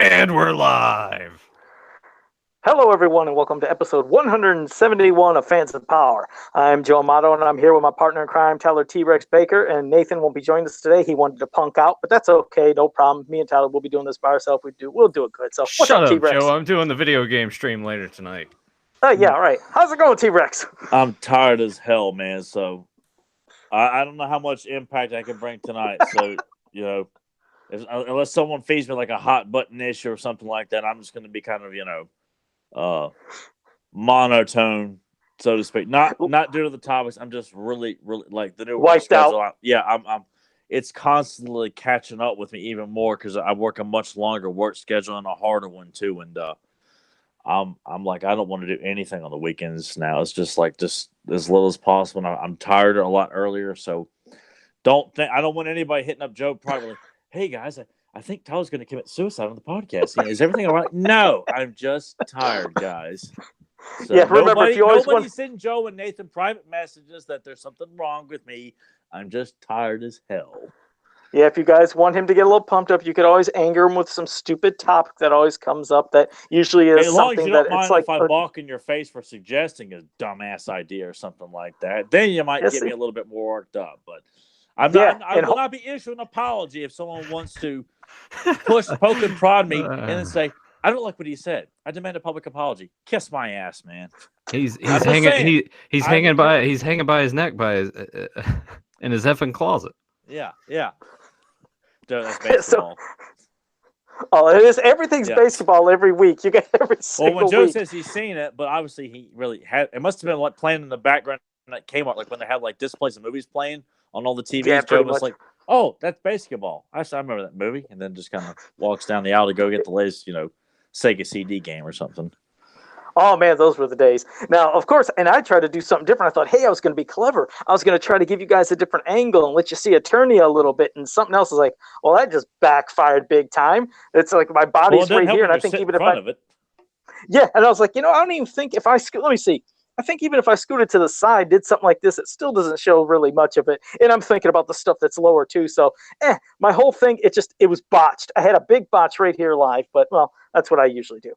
And we're live. Hello, everyone, and welcome to episode 171 of Fans of Power. I'm Joe Amato, and I'm here with my partner in crime, Tyler T-Rex Baker, and Nathan won't be joining us today. He wanted to punk out, but that's okay, no problem. Me and Tyler will be doing this by ourselves. We'll do it good. So, what's Shut up, up, T-Rex? Joe. I'm doing the video game stream later tonight. Yeah, all right. How's it going, T-Rex? I'm tired as hell, man. So I don't know how much impact I can bring tonight. So unless someone feeds me like a hot button issue or something like that, I'm just going to be kind of monotone, so to speak. Not due to the topics. I'm just really like the new work Wiped schedule. out. I'm. It's constantly catching up with me even more because I work a much longer work schedule and a harder one too, and I'm like, I don't want to do anything on the weekends now. It's just as little as possible. And I'm tired a lot earlier, so I don't want anybody hitting up Joe privately. Hey guys, I think Tyler's going to commit suicide on the podcast. Is everything all right? No, I'm just tired, guys. So yeah, remember, if you always nobody send Joe and Nathan private messages that there's something wrong with me. I'm just tired as hell. Yeah, if you guys want him to get a little pumped up, you could always anger him with some stupid topic that always comes up that usually is as long something as you that don't mind it's like. if I balk in your face for suggesting a dumbass idea or something like that, then you might get me a little bit more worked up. But I will not be issuing an apology if someone wants to poke and prod me, and then say, "I don't like what he said. I demand a public apology." Kiss my ass, man. He's hanging he's hanging by his neck by his in his effing closet. Yeah. Dude, that's baseball. It is. Everything's basketball every week. You get every single when Joe week. says he's seen it, but obviously he really had. It must have been like playing in the background that came out, like when they had like displays of movies playing on all the TVs. Yeah, Joe was like, "Oh, that's basketball." I remember that movie, and then just kind of walks down the aisle to go get the latest, Sega CD game or something. Oh, man, those were the days. Now, of course, and I tried to do something different. I thought, hey, I was going to be clever. I was going to try to give you guys a different angle and let you see Eternia a little bit. And something else is like, well, that just backfired big time. It's like my body's right here. And I think even if I. Yeah, and I was like, I don't even think if I. Let me see. I think even if I scooted to the side, did something like this, it still doesn't show really much of it. And I'm thinking about the stuff that's lower too. So, my whole thing, it was botched. I had a big botch right here live, but well, that's what I usually do.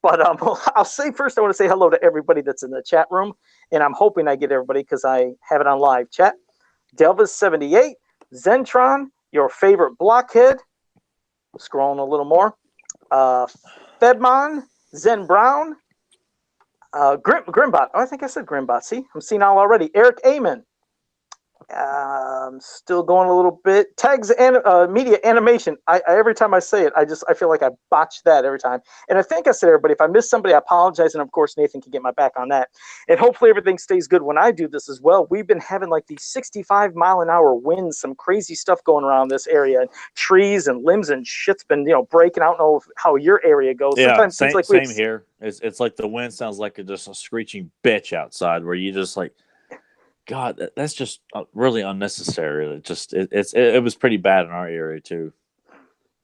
But I'll say first, I want to say hello to everybody that's in the chat room, and I'm hoping I get everybody because I have it on live chat. Delvis78, Zentron, your favorite blockhead. Scrolling a little more. Fedmon, Zen Brown. Grimbot. Oh, I think I said Grimbot. See, I'm seeing all already. Eric Amon. Still going a little bit. Tags and media animation. I every time I say it, I feel like I botched that every time. And I think I said everybody. If I miss somebody, I apologize. And of course, Nathan can get my back on that. And hopefully everything stays good when I do this as well. We've been having like these 65-mile-an-hour winds, some crazy stuff going around this area. And trees and limbs and shit's been breaking. I don't know how your area goes. Yeah, sometimes same, like same here. It's like the wind sounds like just a screeching bitch outside, where you just like. God, that's just really unnecessary. It was pretty bad in our area too.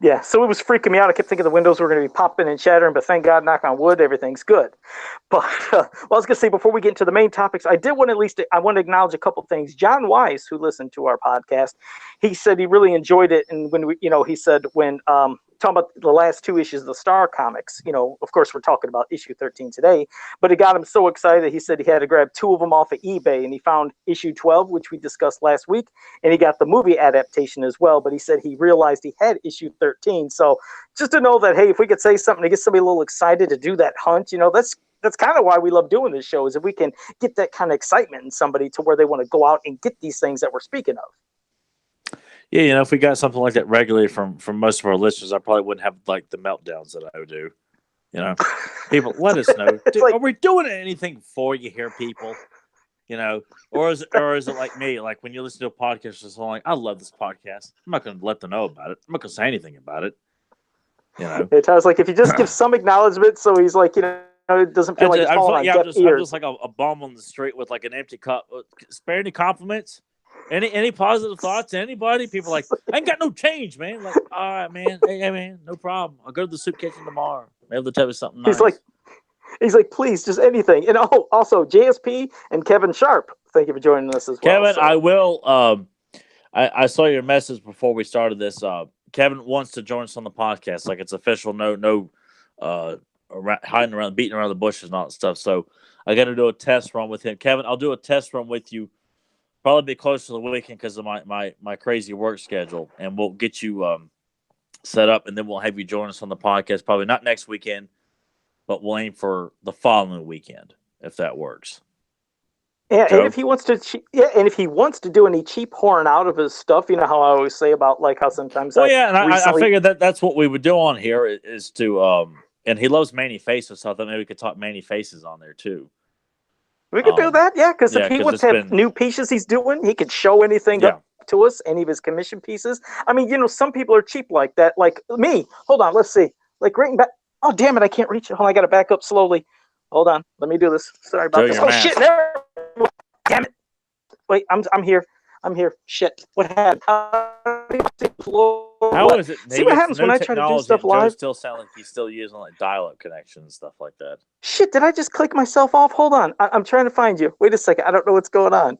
Yeah, so it was freaking me out. I kept thinking the windows were going to be popping and shattering, but thank God, knock on wood, everything's good. But I was going to say, before we get into the main topics, I want to acknowledge a couple things. John Weiss, who listened to our podcast, he said he really enjoyed it, and he said when talking about the last two issues of the Star comics, of course we're talking about issue 13 today, but it got him so excited he said he had to grab two of them off of eBay, and he found issue 12, which we discussed last week, and he got the movie adaptation as well, but he said he realized he had issue 13. So just to know that, hey, if we could say something to get somebody a little excited to do that hunt, that's kind of why we love doing this show, is if we can get that kind of excitement in somebody to where they want to go out and get these things that we're speaking of. Yeah, if we got something like that regularly from most of our listeners, I probably wouldn't have like the meltdowns that I would do. People, let us know. Are we doing anything for you here, people? Or is it like me? Like when you listen to a podcast, it's like, I love this podcast. I'm not going to let them know about it. I'm not going to say anything about it. It was like if you just give some acknowledgement, so he's like, it doesn't feel like it's falling on deaf ears. I'm just like a bum on the street with like an empty cup. Spare any compliments? Any positive thoughts? Anybody? People like, I ain't got no change, man. Like, all right, man. Hey, man, no problem. I'll go to the soup kitchen tomorrow. Maybe they'll tell me something nice. He's like, please, just anything. And also JSP and Kevin Sharp. Thank you for joining us as well. Kevin, I will. I saw your message before we started this. Kevin wants to join us on the podcast. Like, it's official. No, hiding around, beating around the bushes and all that stuff. So I got to do a test run with him. Kevin, I'll do a test run with you. Probably be close to the weekend because of my crazy work schedule, and we'll get you set up, and then we'll have you join us on the podcast. Probably not next weekend, but we'll aim for the following weekend if that works. Yeah, Joe? and if he wants to do any cheap horn out of his stuff, you know how I always say about like how sometimes I figured that's what we would do on here is to and he loves Manny Faces, so I thought maybe we could talk Manny Faces on there too. We could do that, yeah, because if he wants to have new pieces he's doing, he could show anything up to us, any of his commission pieces. I mean, you know, some people are cheap like that, like me. Hold on, let's see. Like right in back. Oh, damn it, I can't reach it. Hold on, I got to back up slowly. Hold on, let me do this. Sorry about this. Oh, shit, there. Damn it. Wait, I'm here. Shit, what happened? How is it? See what happens when I try to do stuff live? Joe still sound like he's still using like dial-up connections and stuff like that. Shit, did I just click myself off? Hold on, I'm trying to find you. Wait a second, I don't know what's going on.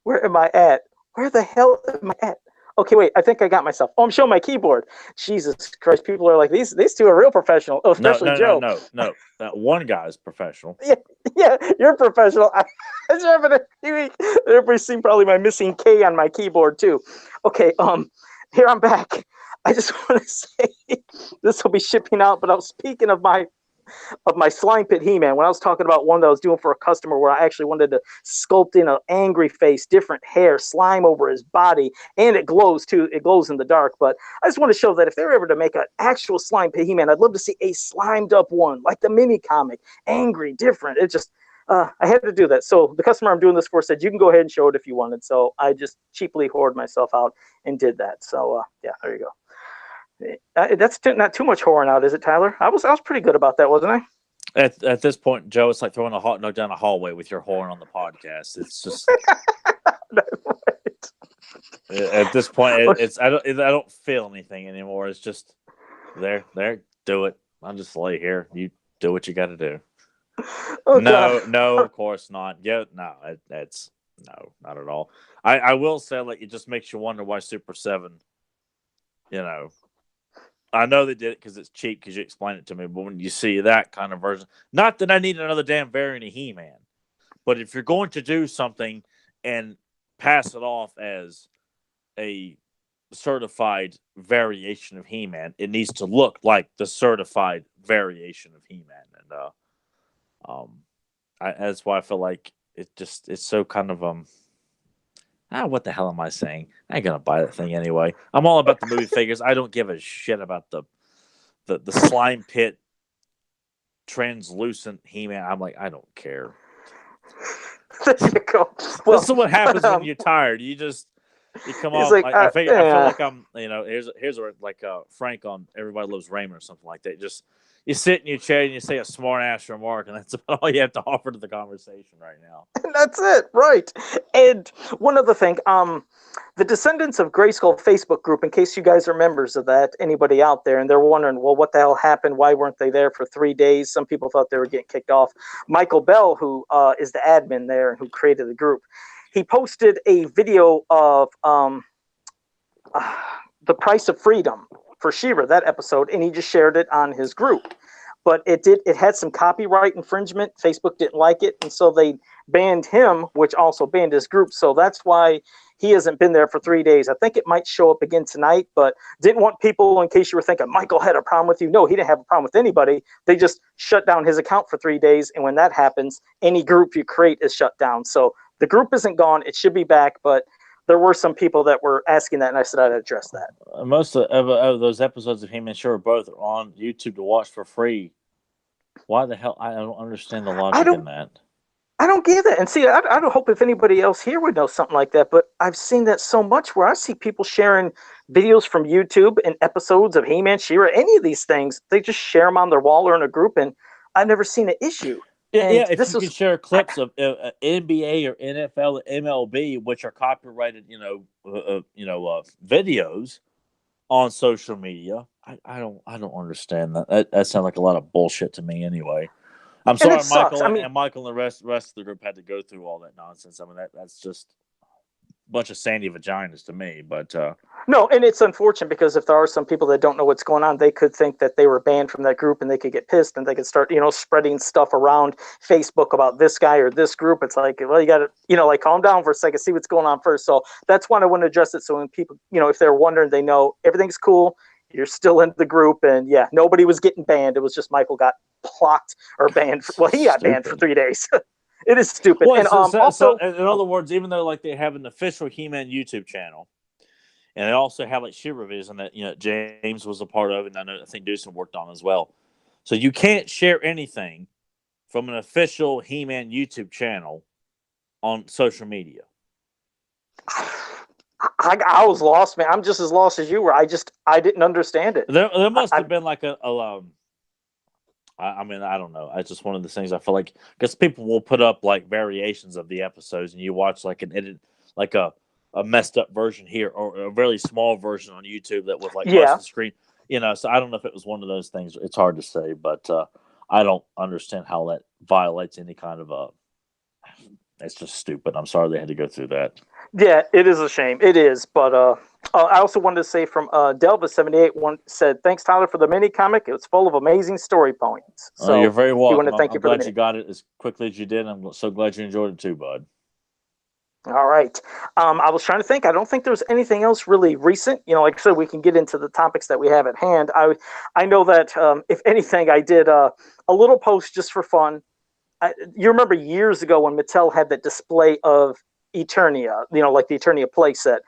Where am I at? Where the hell am I at? Okay, wait, I think I got myself. Oh, I'm showing my keyboard. Jesus Christ, people are like, these two are real professional, especially Joe. No. That one guy's professional. Yeah, you're professional. Everybody's seen probably my missing K on my keyboard too. Okay, here I'm back. I just want to say this will be shipping out, but I was speaking of my slime pit He-Man when I was talking about one that I was doing for a customer where I actually wanted to sculpt in an angry face, different hair, slime over his body, and it glows too. It glows in the dark. But I just want to show that if they're ever to make an actual slime pit He-Man, I'd love to see a slimed up one, like the mini comic, angry, different. It just I had to do that. So the customer I'm doing this for said, you can go ahead and show it if you wanted. So I just cheaply whored myself out and did that. So yeah, there you go. That's not too much whoring out, is it, Tyler? I was pretty good about that, wasn't I? At this point, Joe, it's like throwing a hot dog down a hallway with your horn on the podcast. It's just right. At this point, I don't feel anything anymore. It's just there. Do it. I'll just lay here. You do what you got to do. Oh, no, of course not. Yeah, no, that's no, not at all. I will say, like, it just makes you wonder why Super 7, you know. I know they did it because it's cheap because you explained it to me, but when you see that kind of version, not that I need another damn variant of He-Man, but if you're going to do something and pass it off as a certified variation of He-Man, it needs to look like the certified variation of He-Man, and that's why I feel like it's so kind of what the hell am I saying? I ain't gonna buy that thing anyway. I'm all about the movie figures. I don't give a shit about the slime pit translucent He-Man. I'm like, I don't care. There you go. Well, this is what happens when you're tired. You come off. Like, I feel like I'm. Here's where like Frank on Everybody Loves Raymond or something like that. Just you sit in your chair and you say a smart ass remark, and that's about all you have to offer to the conversation right now. And that's it, right? And one other thing, the Descendants of Grayskull Facebook group, in case you guys are members of that, anybody out there, and they're wondering, well, what the hell happened? Why weren't they there for 3 days? Some people thought they were getting kicked off. Michael Bell, who is the admin there and who created the group, he posted a video of The Price of Freedom for She-Ra, that episode, and he just shared it on his group. But it had some copyright infringement. Facebook didn't like it, and so they banned him, which also banned his group. So that's why he hasn't been there for 3 days. I think it might show up again tonight, but didn't want people, in case you were thinking Michael had a problem with you. No, he didn't have a problem with anybody. They just shut down his account for 3 days, and when that happens, any group you create is shut down. So the group isn't gone. It should be back, but there were some people that were asking that, and I said I'd address that. Most of those episodes of He-Man Show are both on YouTube to watch for free. Why the hell? I don't understand the logic in that. I don't get it. And see, I don't hope if anybody else here would know something like that, but I've seen that so much where I see people sharing videos from YouTube and episodes of He-Man, She-Ra, any of these things. They just share them on their wall or in a group, and I've never seen an issue. Yeah, if you could share clips of NBA or NFL, MLB, which are copyrighted, videos on social media, I don't understand that. That sounds like a lot of bullshit to me. Anyway, I'm sorry, Michael, and Michael and the rest of the group had to go through all that nonsense. I mean, that's just bunch of sandy vaginas to me. But no, and it's unfortunate because if there are some people that don't know what's going on, they could think that they were banned from that group and they could get pissed and they could start, spreading stuff around Facebook about this guy or this group. It's like, well, you got to, like calm down for a second, see what's going on first. So that's why I want to address it. So when people, if they're wondering, they know everything's cool. You're still in the group, and yeah, nobody was getting banned. It was just Michael got blocked or banned. He got banned for 3 days. It is stupid. Well, and also, in other words, even though like they have an official He-Man YouTube channel, and they also have like She Revision that James was a part of, and I think Deucin worked on as well. So you can't share anything from an official He-Man YouTube channel on social media. I was lost, man. I'm just as lost as you were. I didn't understand it. There must have been like I mean, I don't know. It's just one of the things I feel like, because people will put up like variations of the episodes, and you watch like an edit, like a messed up version here, or a really small version on YouTube that with like most of the screen. So I don't know if it was one of those things. It's hard to say, but I don't understand how that violates any kind of it's just stupid. I'm sorry they had to go through that. Yeah, it is a shame. It is, but I also wanted to say from Delva78 said, "Thanks, Tyler, for the mini comic. It was full of amazing story points." So you're very welcome. I'm glad you got it as quickly as you did. I'm so glad you enjoyed it too, bud. All right. I was trying to think. I don't think there's anything else really recent. Like I said, we can get into the topics that we have at hand. I know that if anything, I did a little post just for fun. You remember years ago when Mattel had that display of Eternia, like the Eternia playset,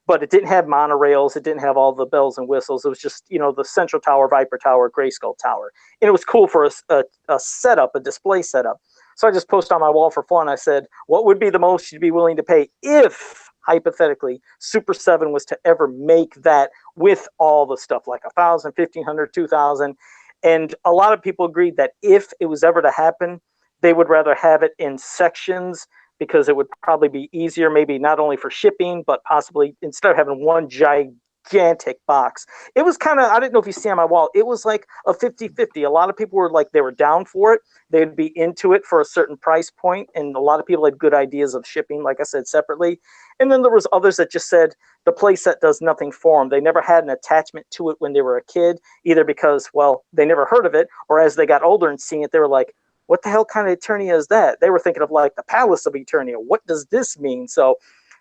but it didn't have monorails. It didn't have all the bells and whistles. It was just, the Central Tower, Viper Tower, Grayskull Tower. And it was cool for a setup, a display setup. So I just posted on my wall for fun. I said, what would be the most you'd be willing to pay if, hypothetically, Super 7 was to ever make that with all the stuff, like 1,000, 1,500, 2,000. And a lot of people agreed that if it was ever to happen, they would rather have it in sections because it would probably be easier, maybe not only for shipping, but possibly instead of having one gigantic box. It was kind of, I didn't know if you see on my wall, it was like a 50-50. A lot of people were like, they were down for it. They'd be into it for a certain price point, and a lot of people had good ideas of shipping, like I said, separately. And then there was others that just said the playset does nothing for them. They never had an attachment to it when they were a kid, either because, well, they never heard of it, or as they got older and seeing it, they were like, what the hell kind of Eternia is that? They were thinking of like the Palace of Eternia. What does this mean? So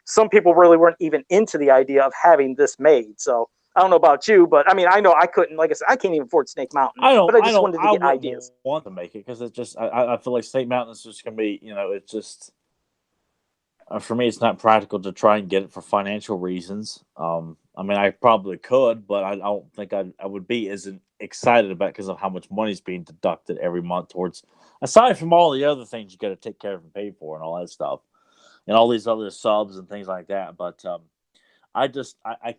some people really weren't even into the idea of having this made. So I don't know about you, but I mean, I know I couldn't, like I said, I can't even afford Snake Mountain. But I just wanted to get ideas. Want to make it because it's just, I feel like Snake Mountain is just going to be, it's just, for me, it's not practical to try and get it for financial reasons. I mean, I probably could, but I don't think I would be as excited about it because of how much money is being deducted every month towards, aside from all the other things you got to take care of and pay for and all that stuff, and all these other subs and things like that. But I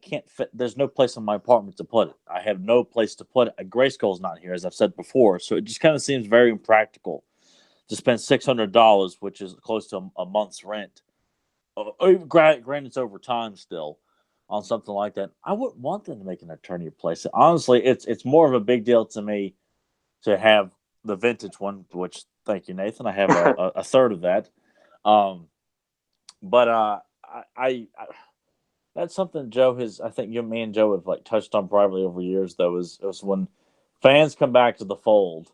can't fit. There's no place in my apartment to put it. I have no place to put it. Grayskull's not here, as I've said before, so it just kind of seems very impractical to spend $600, which is close to a month's rent. Granted, it's over time still on something like that. I wouldn't want them to make an Eternia place. Honestly, it's more of a big deal to me to have the vintage one, which, thank you, Nathan. I have a third of that. But I that's something Joe has, I think me and Joe have like touched on privately over years, though, is when fans come back to the fold,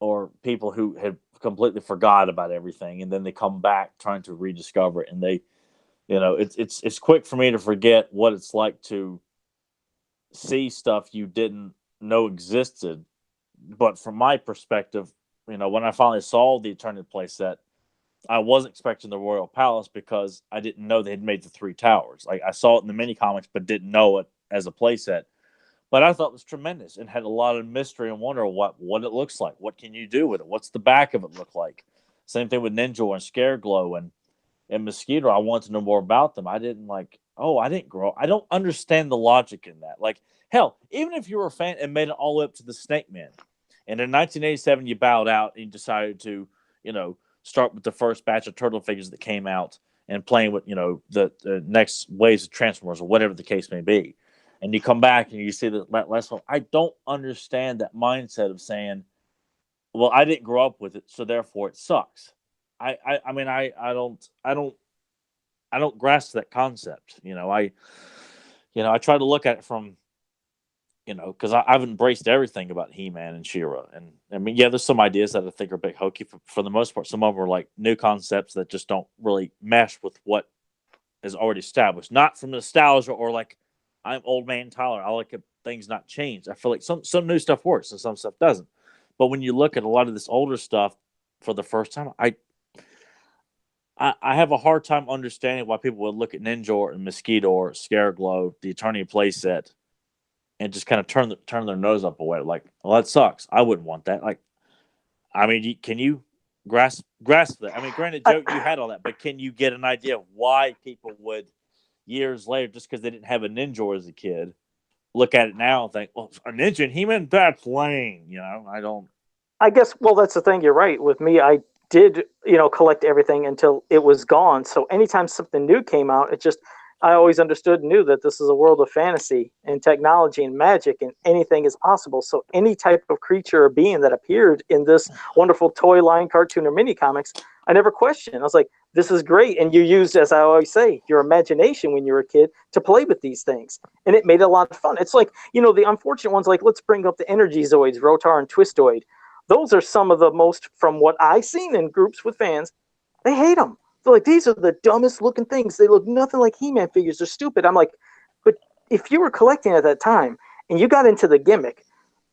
or people who had completely forgot about everything, and then they come back trying to rediscover it, and they, it's quick for me to forget what it's like to see stuff you didn't know existed. But from my perspective, when I finally saw the Eternia playset, I wasn't expecting the Royal Palace because I didn't know they had made the three towers. Like, I saw it in the mini comics, but didn't know it as a playset. But I thought it was tremendous and had a lot of mystery and wonder what it looks like. What can you do with it? What's the back of it look like? Same thing with Ninja and Scareglow and Mosquito. I wanted to know more about them. I didn't grow. I don't understand the logic in that. Like, hell, even if you were a fan and made it all up to the Snake Man, and in 1987 you bowed out and you decided to, start with the first batch of turtle figures that came out and playing with, the next waves of Transformers or whatever the case may be. And you come back and you see that last one. I don't understand that mindset of saying, well, I didn't grow up with it, so therefore it sucks. I mean, I don't I don't grasp that concept. I try to look at it from, because I've embraced everything about He-Man and She-Ra. And I mean, yeah, there's some ideas that I think are a bit hokey. For the most part, some of them are like new concepts that just don't really mesh with what is already established. Not from nostalgia or like, I'm old man Tyler, I like things not changed. I feel like some new stuff works and some stuff doesn't. But when you look at a lot of this older stuff for the first time, I have a hard time understanding why people would look at Ninja and Mosquito or Scareglow, the Eternity playset, and just kind of turn their nose up away. Like, well, that sucks. I wouldn't want that. Like, I mean, can you grasp that? I mean, granted, Joe, you had all that, but can you get an idea of why people would, years later, just because they didn't have a Ninja as a kid, look at it now and think, well, a Ninja and He-Man, that's lame. I don't. I guess, well, that's the thing. You're right. With me, I did, collect everything until it was gone. So anytime something new came out, I always understood and knew that this is a world of fantasy and technology and magic and anything is possible. So any type of creature or being that appeared in this wonderful toy line, cartoon, or mini comics, I never questioned. I was like, this is great. And you used, as I always say, your imagination when you were a kid to play with these things. And it made it a lot of fun. It's like, the unfortunate ones, like let's bring up the Energy Zoids, Rotar and Twistoid. Those are some of the most, from what I've seen in groups with fans, they hate them. They're like, these are the dumbest looking things. They look nothing like He-Man figures. They're stupid. I'm like, but if you were collecting at that time and you got into the gimmick,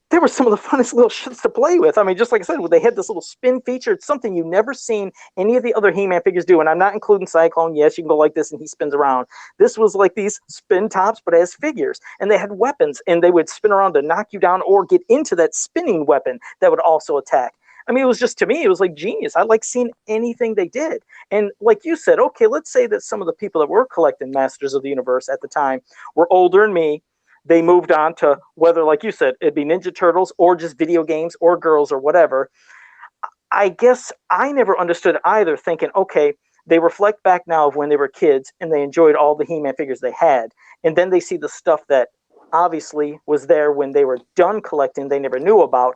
they were some of the funnest little shits to play with. I mean, just like I said, they had this little spin feature. It's something you've never seen any of the other He-Man figures do. And I'm not including Cyclone. Yes, you can go like this and he spins around. This was like these spin tops, but as figures. And they had weapons and they would spin around to knock you down or get into that spinning weapon that would also attack. I mean, it was just, to me, it was like genius. I like seeing anything they did. And like you said, okay, let's say that some of the people that were collecting Masters of the Universe at the time were older than me. They moved on to whether, like you said, it'd be Ninja Turtles or just video games or girls or whatever. I guess I never understood either, thinking, okay, they reflect back now of when they were kids and they enjoyed all the He-Man figures they had. And then they see the stuff that obviously was there when they were done collecting they never knew about.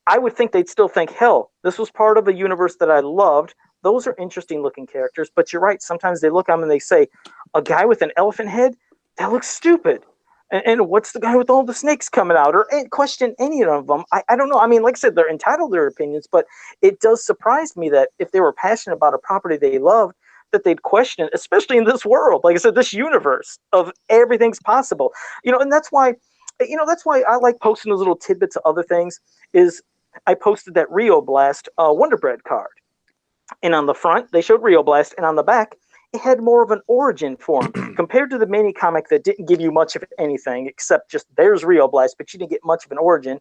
I would think they'd still think, hell, this was part of a universe that I loved. Those are interesting looking characters. But you're right. Sometimes they look at them and they say, a guy with an elephant head? That looks stupid. And what's the guy with all the snakes coming out? Or question any of them. I don't know. I mean, like I said, they're entitled to their opinions. But it does surprise me that if they were passionate about a property they loved, that they'd question it, especially in this world. Like I said, this universe of everything's possible. And that's why I like posting those little tidbits of other things. Is I posted that Rio Blast Wonder Bread card. And on the front, they showed Rio Blast. And on the back, it had more of an origin for him. Compared to the mini comic that didn't give you much of anything, except just there's Rio Blast, but you didn't get much of an origin.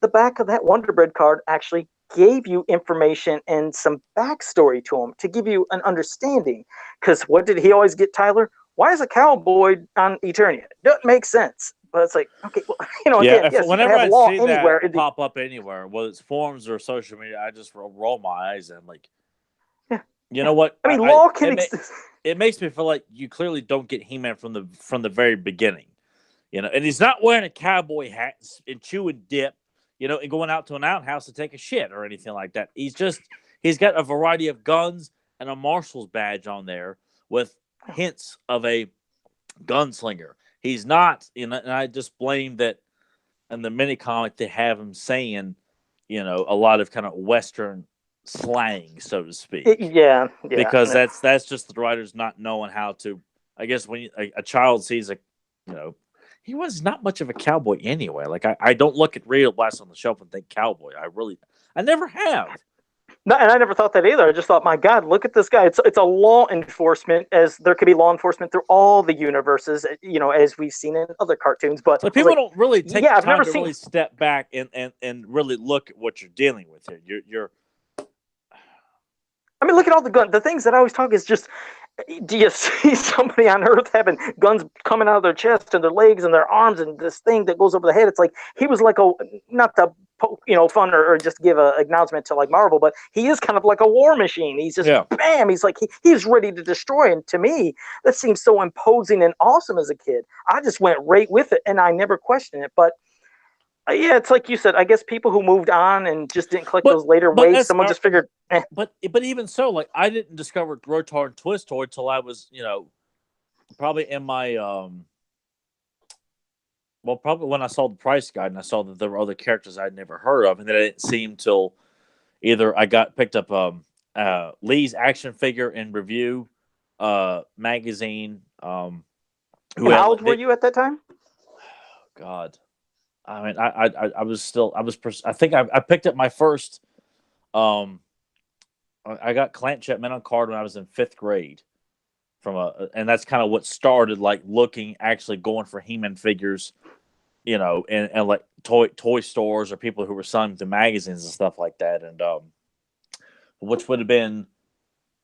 The back of that Wonder Bread card actually gave you information and some backstory to him to give you an understanding. Because what did he always get, Tyler? Why is a cowboy on Eternia? Doesn't make sense. But it's like, okay, well, yeah. Yes, whenever I see anywhere, that pop up anywhere, whether it's forums or social media, I just roll my eyes and I'm like, yeah. You know what? I mean, law can exist. It makes me feel like you clearly don't get He-Man from the very beginning, And he's not wearing a cowboy hat and chewing dip, and going out to an outhouse to take a shit or anything like that. He's got a variety of guns and a marshal's badge on there with hints of a gunslinger. He's not, and I just blame that in the mini comic they have him saying, a lot of kind of Western slang, so to speak. Yeah. Because that's just the writers not knowing how to. I guess when a child sees he was not much of a cowboy anyway. Like I don't look at Rio Blast on the shelf and think cowboy. I never have. No, and I never thought that either. I just thought, my God, look at this guy. It's a law enforcement, as there could be law enforcement through all the universes, as we've seen in other cartoons. But people don't really take time to really step back and really look at what you're dealing with here. You're I mean, look at all the guns. The things that I always talk is just, do you see somebody on Earth having guns coming out of their chest and their legs and their arms and this thing that goes over the head? It's like he was like not to fun or just give an acknowledgement to like Marvel, but he is kind of like a war machine. He's just bam. He's like he's ready to destroy. And to me, that seems so imposing and awesome as a kid. I just went right with it and I never questioned it. But Yeah, it's like you said. I guess people who moved on and just didn't collect But those later but waves, that's someone just figured, but even so, like I didn't discover Rotar and Twistoid till I was, probably in my well, probably when I saw the price guide and I saw that there were other characters I'd never heard of, and then I didn't see him till either I picked up Lee's action figure in review magazine. Who and had how old were you at that time? God, I mean, I was still I think I picked up my first. I got Clamp Chapman on card when I was in 5th grade. And that's kind of what started like looking, actually going for He-Man figures, and like toy stores or people who were selling the magazines and stuff like that. And which would have been,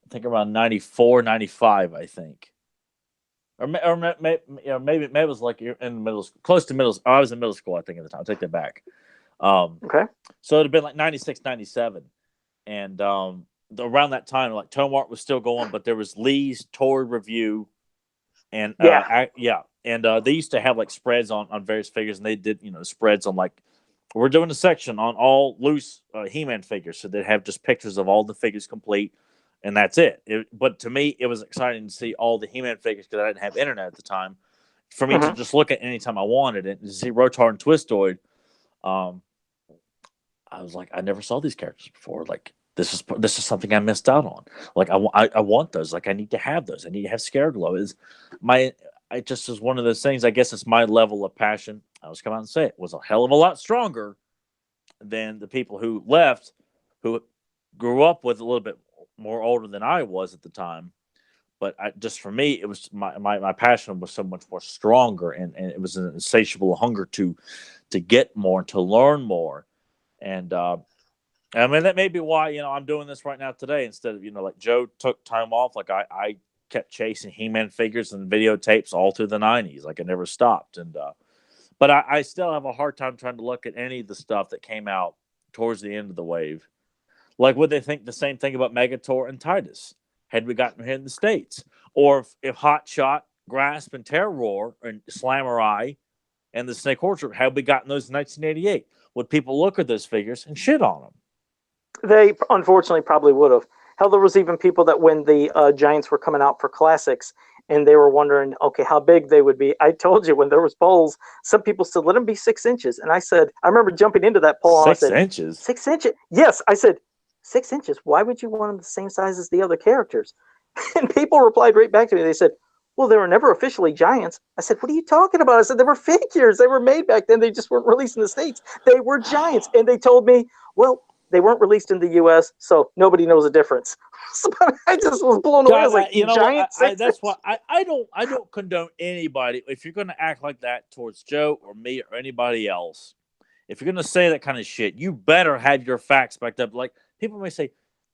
I think, around 94, 95, I think. Maybe it was like in close to middle. I was in middle school, I think, at the time. I'll take that back. Okay. So it'd have been like 96, 97. And around that time, like Tomart was still going, but there was Lee's toy review. And and they used to have like spreads on various figures, and they did spreads on like we're doing a section on all loose He-Man figures, so they'd have just pictures of all the figures complete, and that's it. But to me, it was exciting to see all the He-Man figures because I didn't have internet at the time. For me to just look at anytime I wanted it and see Rotar and Twistoid, I was like, I never saw these characters before. Like this is something I missed out on. Like I want those. Like I need to have those. I need to have Scareglow. It just is one of those things. I guess it's my level of passion. I was come out and say it was a hell of a lot stronger than the people who left, who grew up with a little bit more older than I was at the time. But just for me, it was my passion was so much more stronger, and it was an insatiable hunger to get more, to learn more, and I mean that may be why I'm doing this right now today instead of like Joe took time off. Like I kept chasing He-Man figures and videotapes all through the 90s. Like I never stopped. And but I still have a hard time trying to look at any of the stuff that came out towards the end of the wave. Like would they think the same thing about Megator and Titus had we gotten here in the States? Or if Hot Shot, Grasp, and Terror and Slammer and the Snake Orchard had we gotten those in 1988? Would people look at those figures and shit on them? They unfortunately probably would have. Hell, there was even people that when the Giants were coming out for classics, and they were wondering, okay, how big they would be. I told you when there was polls, some people said, let them be 6 inches. And I said, I remember jumping into that poll. 6 and I said, inches? 6 inches? Yes, I said, 6 inches. Why would you want them the same size as the other characters? And people replied right back to me. They said, well, they were never officially Giants. I said, what are you talking about? I said, they were figures. They were made back then. They just weren't released in the States. They were Giants. And they told me, well, they weren't released in the U.S., so nobody knows the difference. So I just was blown away. I was like, Giant? That's why I don't condone anybody. If you're going to act like that towards Joe or me or anybody else, if you're going to say that kind of shit, you better have your facts backed up. Like, people may say,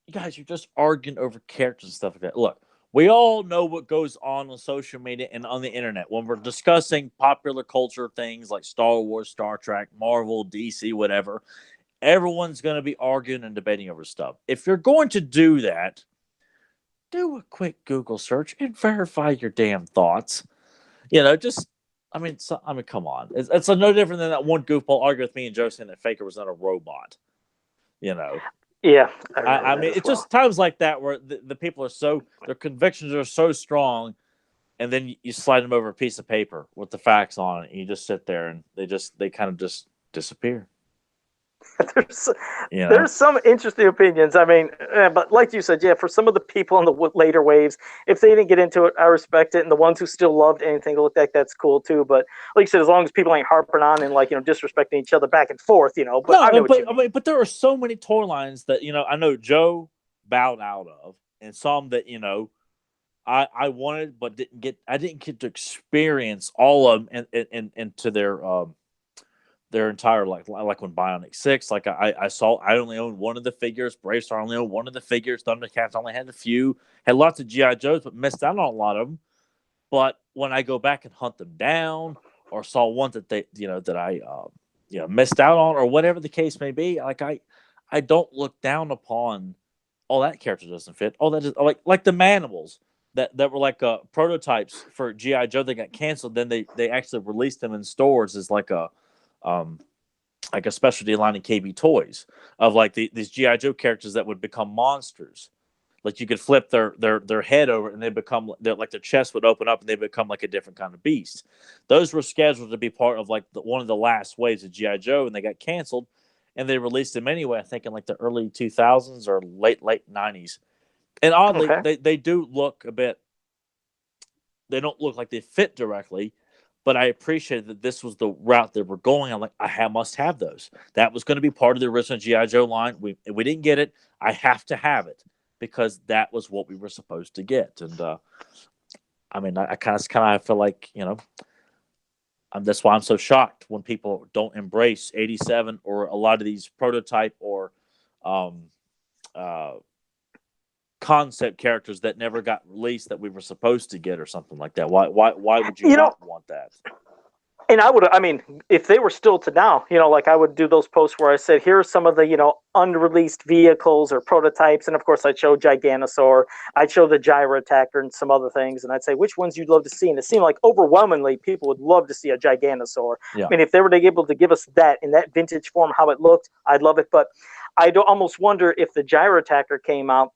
you guys, you're just arguing over characters and stuff like that. Look, we all know what goes on social media and on the internet when we're discussing popular culture things like Star Wars, Star Trek, Marvel, DC, whatever. Everyone's going to be arguing and debating over stuff. If you're going to do that, do a quick Google search and verify your damn thoughts. I mean, come on. It's no different than that one goofball arguing with me and Joe saying that Faker was not a robot. Yeah. I mean, it's just times like that where the people are their convictions are so strong, and then you slide them over a piece of paper with the facts on it, and you just sit there and they kind of just disappear. There's some interesting opinions. I mean, but like you said, yeah, for some of the people in the later waves, if they didn't get into it, I respect it. And the ones who still loved anything looked like that's cool too. But like you said, as long as people ain't harping on and disrespecting each other back and forth, But but there are so many toy lines that I know Joe bowed out of, and some that I wanted but didn't get. I didn't get to experience all of them and to their entire like when Bionic 6, like I saw, I only owned one of the figures. Bravestar only owned one of the figures. Thundercats only had a few. Had lots of GI Joes, but missed out on a lot of them. But when I go back and hunt them down, or saw one that I missed out on, or whatever the case may be, like I don't look down upon. Oh, that character doesn't fit. Oh, that is like the Manimals that were like prototypes for GI Joe. They got canceled. Then they actually released them in stores as like a like a specialty line in KB Toys of like these GI Joe characters that would become monsters. Like you could flip their head over and they become like their chest would open up and they become like a different kind of beast. Those were scheduled to be part of like one of the last waves of GI Joe, and they got canceled, and they released them anyway. I think in like the early 2000s or late 90s. And oddly, they do look a bit. They don't look like they fit directly, but I appreciated that this was the route they were going. I'm like, must have those. That was going to be part of the original GI Joe line. We didn't get it. I have to have it, because that was what we were supposed to get. And I mean, I kind of feel like, that's why I'm so shocked when people don't embrace 87 or a lot of these prototype or concept characters that never got released that we were supposed to get or something like that. Why would you not want that? And if they were still to now, like I would do those posts where I said, here are some of the, unreleased vehicles or prototypes. And of course, I'd show Giganosaur, I'd show the Gyro Attacker and some other things. And I'd say, which ones you'd love to see? And it seemed like overwhelmingly people would love to see a Giganosaur. Yeah. I mean, if they were able to give us that in that vintage form, how it looked, I'd love it. But I'd almost wonder if the Gyro Attacker came out.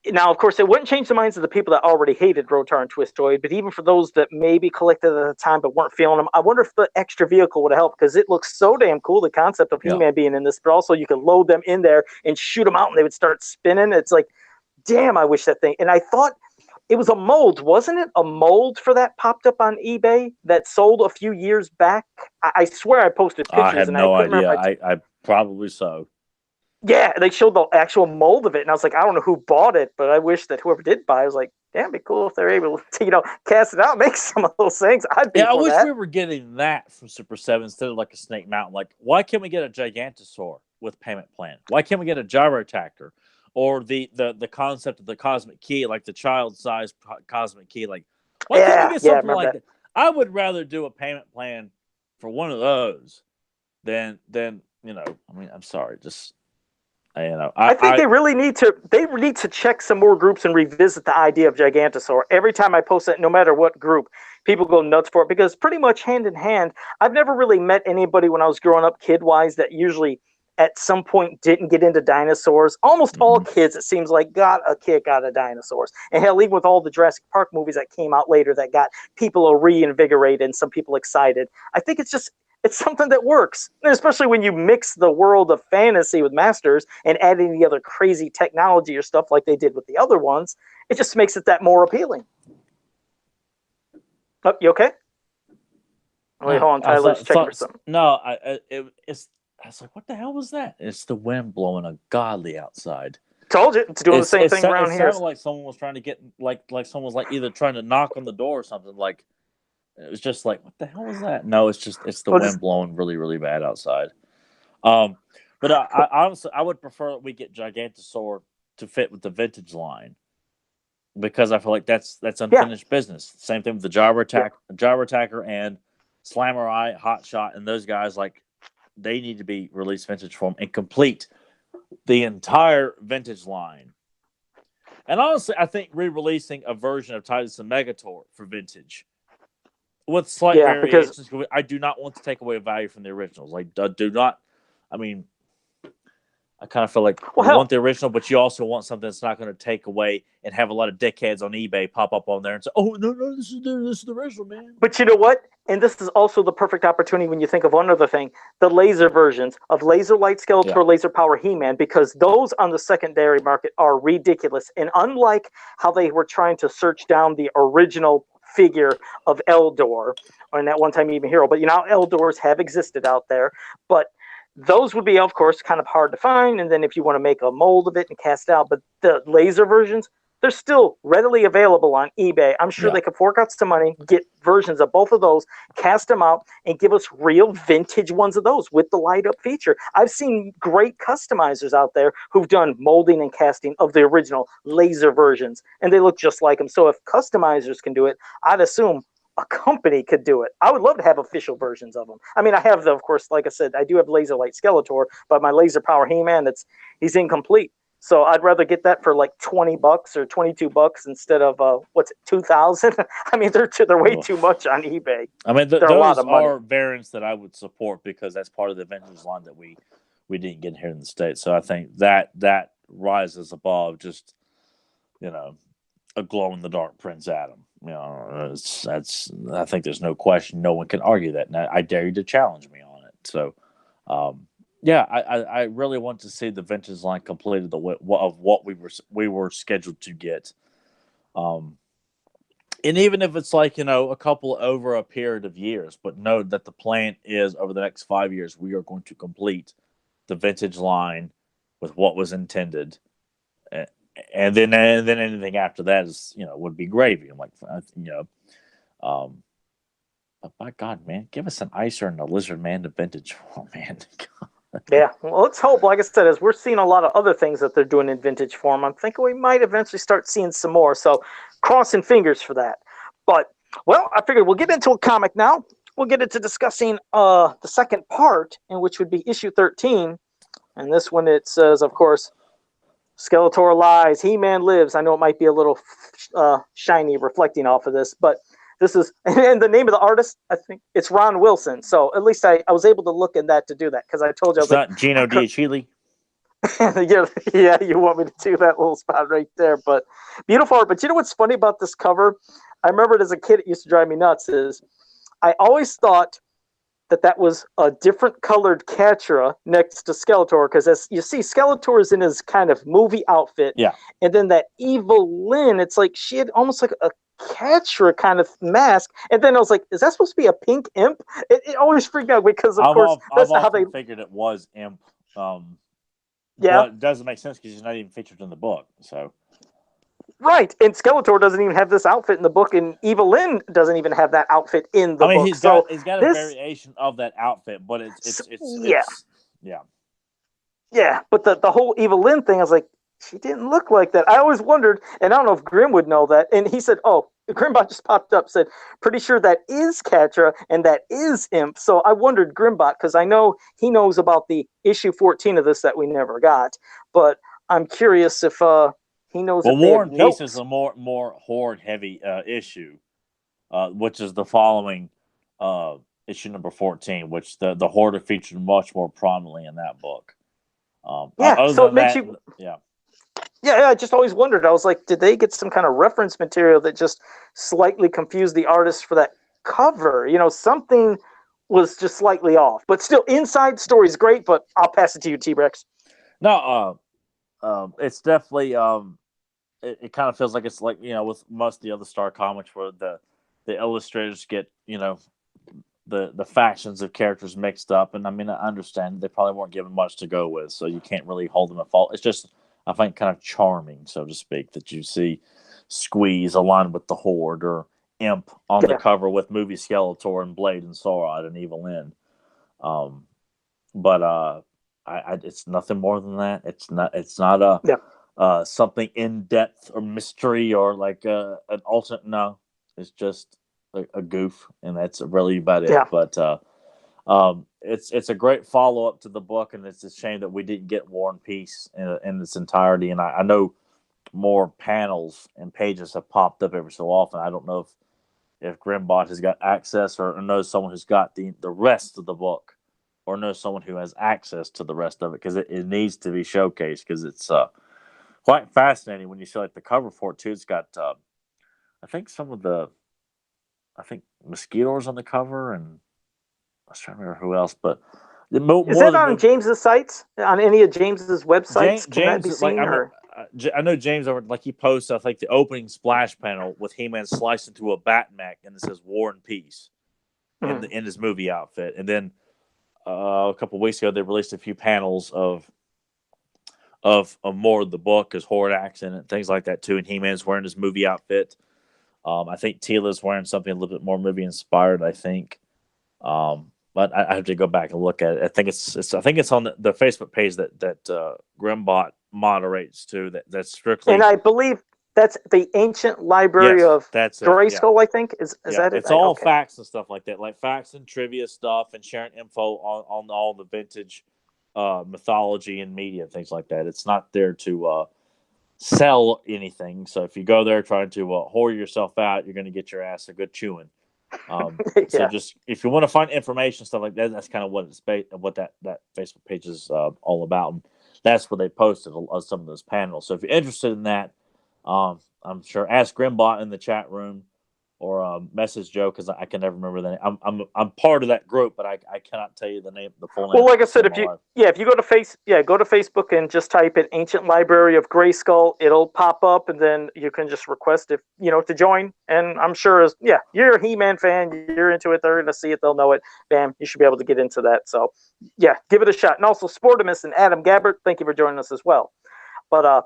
Now, of course, it wouldn't change the minds of the people that already hated Rotar and Twistoid, but even for those that maybe collected at the time but weren't feeling them, I wonder if the extra vehicle would help, because it looks so damn cool, the concept of He-Man being in this, but also you could load them in there and shoot them out and they would start spinning. It's like, damn, I wish that thing. And I thought it was a mold, wasn't it? A mold for that popped up on eBay that sold a few years back. I swear I posted pictures. I had no idea. I probably so. Yeah, they showed the actual mold of it, and I was like, I don't know who bought it, but I wish that whoever did buy it was like, damn, it'd be cool if they're able to, cast it out, make some of those things. I'd be I wish that. we were getting that from Super 7 instead of like a Snake Mountain. Like, why can't we get a Gigantosaur with payment plan? Why can't we get a Gyro Attacker? Or the concept of the Cosmic Key, like the child-sized Cosmic Key. Like, why can't we get something like that? I would rather do a payment plan for one of those than I'm sorry, just... I think they really need to check some more groups and revisit the idea of Gigantosaur. Every time I post it, no matter what group, people go nuts for it, because pretty much hand in hand, I've never really met anybody when I was growing up kid-wise that usually at some point didn't get into dinosaurs. Almost all kids, it seems like, got a kick out of dinosaurs. And hell, even with all the Jurassic Park movies that came out later that got people reinvigorated and some people excited, I think it's something that works, and especially when you mix the world of fantasy with Masters and add any other crazy technology or stuff like they did with the other ones. It just makes it that more appealing. Oh, you okay? Wait, hold on, Tyler's checking for something. No, I was like, what the hell was that? It's the wind blowing ungodly outside. Told you, it's doing the same thing around here. It sounded like someone was trying to get, like someone was like either trying to knock on the door or something. Like, it was just like, what the hell was that? No, it's the wind blowing really, really bad outside. But I honestly, I would prefer that we get Gigantosaur to fit with the vintage line, because I feel like that's unfinished business. Same thing with the Gyro Attacker and Slammer-Eye, Hot Shot, and those guys. Like, they need to be released vintage form and complete the entire vintage line. And honestly, I think re-releasing a version of Titus and Megator for vintage with slight variations, because I do not want to take away value from the originals. Like, do not. I mean, I kind of feel like you want the original, but you also want something that's not going to take away and have a lot of dickheads on eBay pop up on there and say, "Oh no, this is the original, man." But you know what? And this is also the perfect opportunity when you think of one other thing: the laser versions of Laser Light Skeletor, Laser Power He-Man, because those on the secondary market are ridiculous. And unlike how they were trying to search down the original figure of Eldor, or in that one time even Hero, but Eldors have existed out there, but those would be, of course, kind of hard to find. And then if you want to make a mold of it and cast it out, but the laser versions, they're still readily available on eBay. I'm sure they could fork out some money, get versions of both of those, cast them out, and give us real vintage ones of those with the light up feature. I've seen great customizers out there who've done molding and casting of the original laser versions, and they look just like them. So if customizers can do it, I'd assume a company could do it. I would love to have official versions of them. I mean, I have of course, like I said, I do have Laser Light Skeletor, but my Laser Power He-Man, he's incomplete. So I'd rather get that for like $20 or $22 instead of what's it, 2,000. I mean, they're way too much on eBay. I mean, they're a lot of money. are variants that I would support because that's part of the vintage line that we didn't get here in the States. So I think that rises above just, you know, a glow in the dark Prince Adam. You know, I think there's no question. No one can argue that. And I dare you to challenge me on it. So, yeah, I really want to see the vintage line completed of what we were scheduled to get. And even if it's like, you know, a couple over a period of years, but know that the plan is over the next 5 years, we are going to complete the vintage line with what was intended. And then anything after that is, you know, would be gravy. I'm like, you know, but by God, man, give us an Icer and a Lizard Man to vintage. Oh, man. Yeah, well, let's hope. Like I said, as we're seeing a lot of other things that they're doing in vintage form, I'm thinking we might eventually start seeing some more. So, crossing fingers for that. But, well, I figured we'll get into a comic now. We'll get into discussing the second part, in which would be issue 13. And this one, it says, of course, Skeletor lies, He-Man lives. I know it might be a little shiny reflecting off of this, but this is, and the name of the artist, I think it's Ron Wilson. So at least I was able to look in that to do that, because I told you I was not Gino Diachile. yeah, you want me to do that little spot right there, but beautiful art. But you know what's funny about this cover? I remember it as a kid, it used to drive me nuts, is I always thought that was a different colored Catra next to Skeletor, because as you see, Skeletor is in his kind of movie outfit. Yeah. And then that evil Lynn, it's like she had almost like a Catra kind of mask. And then I was like, is that supposed to be a pink imp? It always freaked me out because, of course, that's I've how they figured it was imp. Yeah. But it doesn't make sense because he's not even featured in the book. So. Right, and Skeletor doesn't even have this outfit in the book, and Evil Lynn doesn't even have that outfit in the book. He's got a variation of that outfit, but it's yeah. But the whole Evil Lynn thing, I was like, she didn't look like that. I always wondered, and I don't know if Grim would know that. And he said, "Oh, Grimbot just popped up, said, pretty sure that is Catra and that is Imp." So I wondered Grimbot, because I know he knows about the issue 14 of this that we never got, but I'm curious if he knows. Well, War and Peace is a more horde heavy issue, which is the following issue number 14, which the horde are featured much more prominently in that book. So it makes you. Yeah, I just always wondered. I was like, did they get some kind of reference material that just slightly confused the artist for that cover? You know, something was just slightly off. But still, inside story's great. But I'll pass it to you, T-Rex. No, it's definitely it kind of feels like it's like, you know, with most of the other Star comics where the illustrators get, you know, the factions of characters mixed up. And I mean, I understand they probably weren't given much to go with, so you can't really hold them at fault. It's just, I think, kind of charming, so to speak, that you see Squeeze aligned with the Horde, or Imp on the cover with movie Skeletor and Blade and Sauron and Evil Lynn. But it's nothing more than that. It's not a something in depth or mystery or like an alternate. No, it's just a goof, and that's really about it. But it's a great follow up to the book, and it's a shame that we didn't get War and Peace in its entirety. And I know more panels and pages have popped up every so often. I don't know if Grimbot has got access or knows someone who's got the rest of the book, or knows someone who has access to the rest of it, because it needs to be showcased, because it's quite fascinating when you see like the cover for it too. It's got I think Mosquitoes on the cover, and I was trying to remember who else, but is that on James's sites? On any of James's websites? Can that be seen? I know James over, like, he posts, I think, the opening splash panel with He-Man sliced into a bat mech, and it says War and Peace in his movie outfit. And then a couple of weeks ago, they released a few panels of more of the book, as Horde accent and things like that too. And He-Man's wearing his movie outfit. I think Tila's wearing something a little bit more movie inspired, I think. But I have to go back and look at it. I think it's on the Facebook page that Grimbot moderates too. That's strictly, and I believe that's the Ancient Library of Grayskull. I think is that it? It's all facts and stuff like that, like facts and trivia stuff, and sharing info on all the vintage mythology and media and things like that. It's not there to sell anything. So if you go there trying to whore yourself out, you're going to get your ass a good chewing. So just if you want to find information, stuff like that, that's kind of what it's what that Facebook page is all about. And that's where they posted some of those panels. So if you're interested in that, I'm sure ask Grimbot in the chat room or message Joe because I can never remember the name. I'm part of that group, but I cannot tell you the full name. Well, like I said, if you go to Facebook and just type in Ancient Library of Grayskull, it'll pop up, and then you can just request it, to join. And I'm sure you're a He-Man fan, you're into it, they're gonna see it, they'll know it. Bam, you should be able to get into that. So yeah, give it a shot. And also Sportimus and Adam Gabbert, thank you for joining us as well. But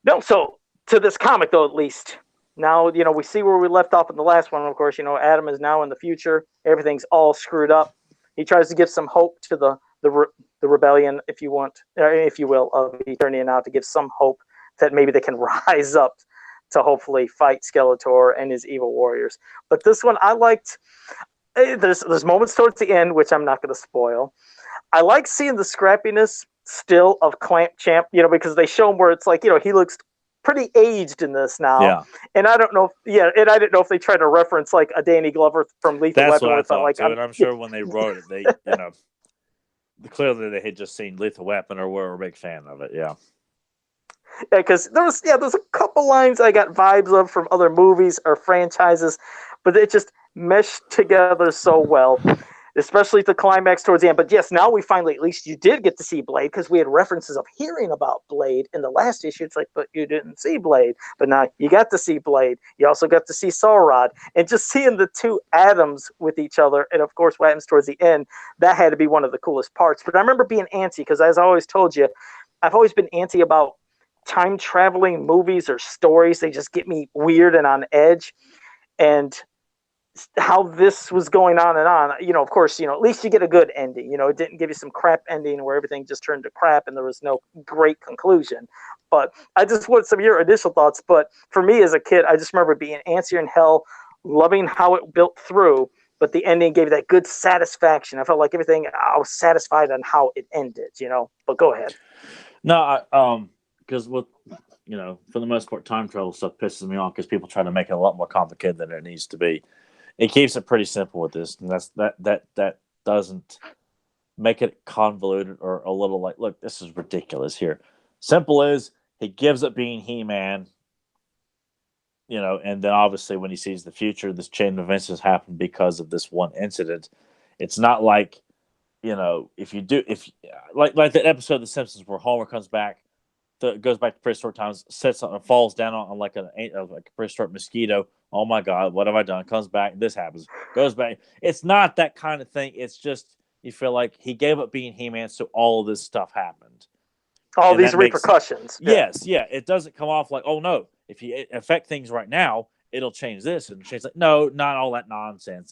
no, so to this comic though, at least. Now, we see where we left off in the last one. Of course, Adam is now in the future. Everything's all screwed up. He tries to give some hope to the rebellion, if you will, of Eternia now, to give some hope that maybe they can rise up to hopefully fight Skeletor and his evil warriors. But this one, I liked. There's moments towards the end, which I'm not going to spoil. I like seeing the scrappiness still of Clamp Champ, because they show him where it's like, he looks pretty aged in this now. Yeah. And I don't know and I didn't know if they tried to reference like a Danny Glover from Lethal Weapon. That's what I thought like, too. And I'm sure when they wrote it, they clearly they had just seen Lethal Weapon or were a big fan of it. Yeah. Yeah, because there's a couple lines I got vibes of from other movies or franchises, but it just meshed together so well. Especially the climax towards the end. But yes, now we finally, at least you did get to see Blade, because we had references of hearing about Blade in the last issue. It's like, but you didn't see Blade. But now you got to see Blade. You also got to see Saurod. And just seeing the two Atoms with each other, and of course what happens towards the end, that had to be one of the coolest parts. But I remember being antsy, because as I always told you, I've always been antsy about time-traveling movies or stories. They just get me weird and on edge. And how this was going on and on, of course, at least you get a good ending. It didn't give you some crap ending where everything just turned to crap and there was no great conclusion. But I just want some of your initial thoughts. But for me as a kid, I just remember being antsier in hell, loving how it built through, but the ending gave that good satisfaction. I felt like everything, I was satisfied on how it ended, but go ahead. No, because with, for the most part, time travel stuff pisses me off because people try to make it a lot more complicated than it needs to be. It keeps it pretty simple with this, and that doesn't make it convoluted or a little like, look, this is ridiculous here. Simple is he gives up being He-Man, and then obviously when he sees the future, this chain of events has happened because of this one incident. It's not like, if like that episode of The Simpsons where Homer comes back, goes back to prehistoric times, sits on, falls down on like a prehistoric mosquito. Oh my God, what have I done? Comes back, this happens, goes back. It's not that kind of thing. It's just you feel like he gave up being He-Man, so all of this stuff happened. All these repercussions. Yes, yeah. It doesn't come off like, oh no, if you affect things right now, it'll change this and change that. No, not all that nonsense.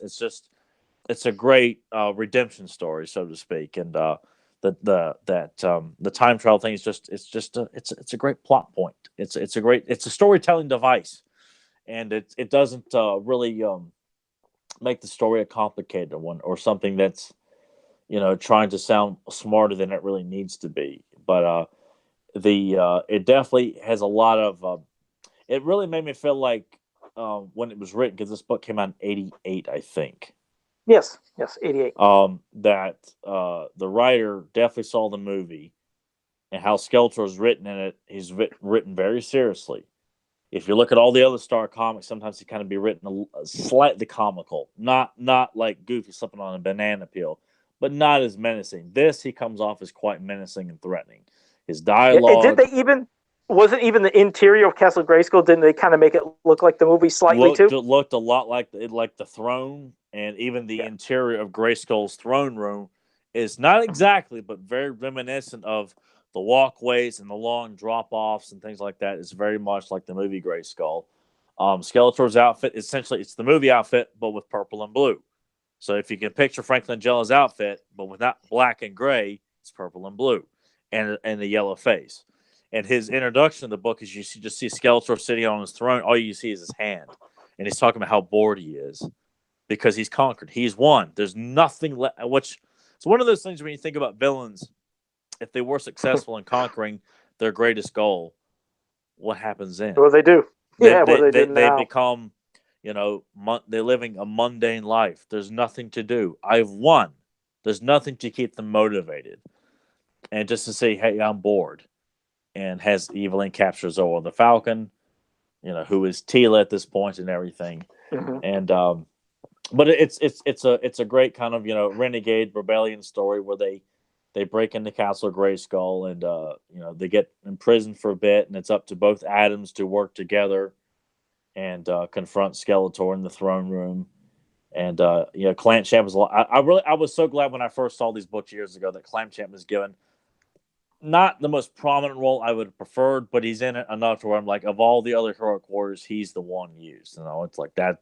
It's a great redemption story, so to speak, and the time travel thing is it's a great plot point. It's a storytelling device, and it doesn't really make the story a complicated one or something that's trying to sound smarter than it really needs to be. But it definitely has a lot of. It really made me feel like when it was written, because this book came out in '88, I think. Yes, 88. That the writer definitely saw the movie and how Skeletor is written in it. He's written very seriously. If you look at all the other Star comics, sometimes he kind of be written slightly comical, not like Goofy slipping on a banana peel, but not as menacing. This, he comes off as quite menacing and threatening. His dialogue. Did they even? Wasn't even the interior of Castle Grayskull? Didn't they kind of make it look like the movie slightly too? Looked a lot like the throne, and even the interior of Grayskull's throne room is not exactly, but very reminiscent of the walkways and the long drop-offs and things like that. Is very much like the movie Grayskull. Skeletor's outfit, essentially, it's the movie outfit, but with purple and blue. So if you can picture Frank Langella's outfit, but without black and gray, it's purple and blue, and the yellow face. And his introduction to the book is you just see Skeletor sitting on his throne. All you see is his hand, and he's talking about how bored he is because he's conquered. He's won. There's nothing left. Which it's one of those things when you think about villains if they were successful in conquering their greatest goal, what happens then? What they do? They They become, they're living a mundane life. There's nothing to do. I've won. There's nothing to keep them motivated. And just to say, hey, I'm bored. And has Evelyn capture Zoa the Falcon, who is Tila at this point and everything. Mm-hmm. And but it's a great kind of renegade rebellion story where they break into Castle Grayskull and they get imprisoned for a bit, and it's up to both Adams to work together and confront Skeletor in the throne room. And Clamp Champ was a lot. I was so glad when I first saw these books years ago that Clamp Champ was given not the most prominent role I would have preferred, but he's in it enough to where I'm like, of all the other heroic warriors, he's the one used. It's like that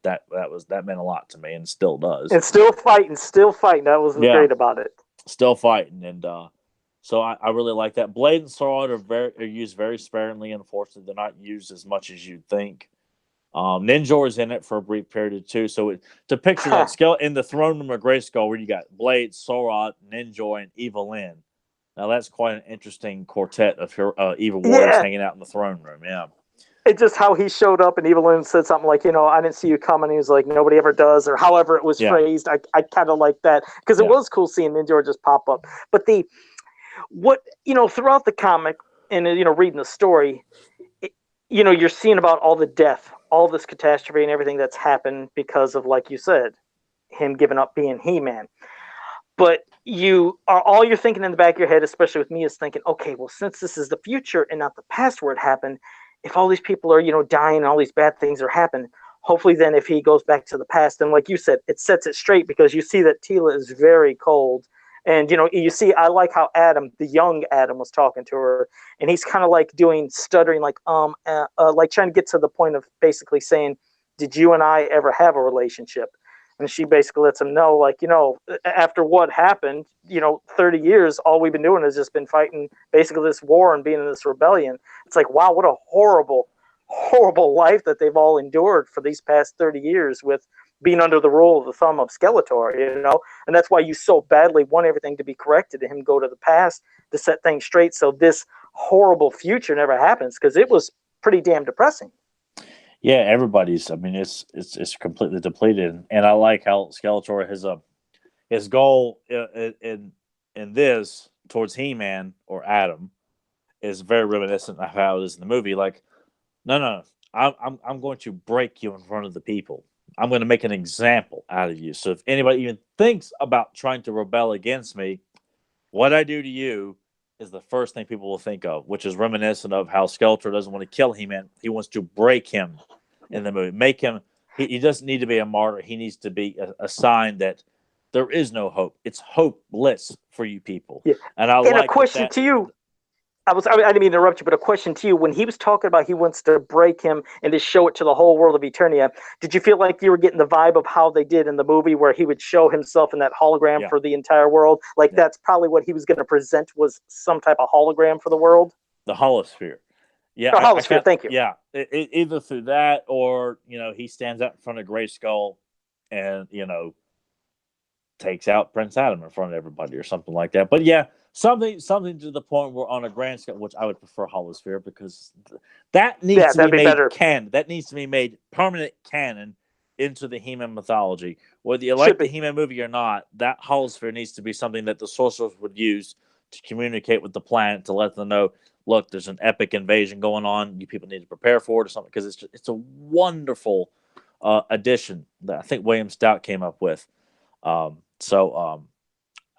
meant a lot to me, and still does. And still fighting. That was great about it. Still fighting, and so I really like that. Blade and Sword are used very sparingly. Unfortunately, they're not used as much as you'd think. Ninjor is in it for a brief period too. So to picture that scale in the throne room of Grayskull, where you got Blade, Sorot, Ninjor, and Evil-Lyn. Now that's quite an interesting quartet of evil warriors hanging out in the throne room. Yeah. It's just how he showed up, and Evil-Lyn said something like, I didn't see you coming. He was like, nobody ever does, or however it was phrased. I kind of like that, because it was cool seeing Ninjor just pop up. But throughout the comic and, reading the story, you're seeing about all the death, all this catastrophe and everything that's happened because of, like you said, him giving up being He-Man. But all you're thinking in the back of your head, especially with me, is thinking, okay, well, since this is the future and not the past where it happened, if all these people are, dying and all these bad things are happening, hopefully then if he goes back to the past, and like you said, it sets it straight, because you see that Tila is very cold. And, you see, I like how Adam, the young Adam, was talking to her, and he's kind of like stuttering, like trying to get to the point of basically saying, did you and I ever have a relationship? And she basically lets him know, like, after what happened, 30 years, all we've been doing has just been fighting basically this war and being in this rebellion. It's like, wow, what a horrible, horrible life that they've all endured for these past 30 years with being under the rule of the thumb of Skeletor, And that's why you so badly want everything to be corrected and him go to the past to set things straight so this horrible future never happens, because it was pretty damn depressing. Yeah, everybody's. I mean, it's completely depleted, and I like how Skeletor his goal in this towards He-Man or Adam is very reminiscent of how it is in the movie. Like, no, I'm going to break you in front of the people. I'm going to make an example out of you. So if anybody even thinks about trying to rebel against me, what I do to you is the first thing people will think of, which is reminiscent of how Skeletor doesn't want to kill He-Man. He wants to break him in the movie. Make him, he doesn't need to be a martyr. He needs to be a sign that there is no hope. It's hopeless for you people. Yeah. And a question to you. I didn't mean to interrupt you, but a question to you. When he was talking about he wants to break him and to show it to the whole world of Eternia, did you feel like you were getting the vibe of how they did in the movie, where he would show himself in that hologram for the entire world? Like that's probably what he was going to present, was some type of hologram for the world? The holosphere. Yeah. The holosphere, thank you. Yeah. Either through that or, he stands out in front of Grayskull and, takes out Prince Adam in front of everybody or something like that. But yeah, something to the point where on a grand scale, which I would prefer holosphere, because that needs to be made canon. That needs to be made permanent canon into the He-Man mythology. Whether you like the He-Man movie or not, that holosphere needs to be something that the sorcerers would use to communicate with the planet, to let them know, look, there's an epic invasion going on. You people need to prepare for it or something, because it's a wonderful addition that I think William Stout came up with.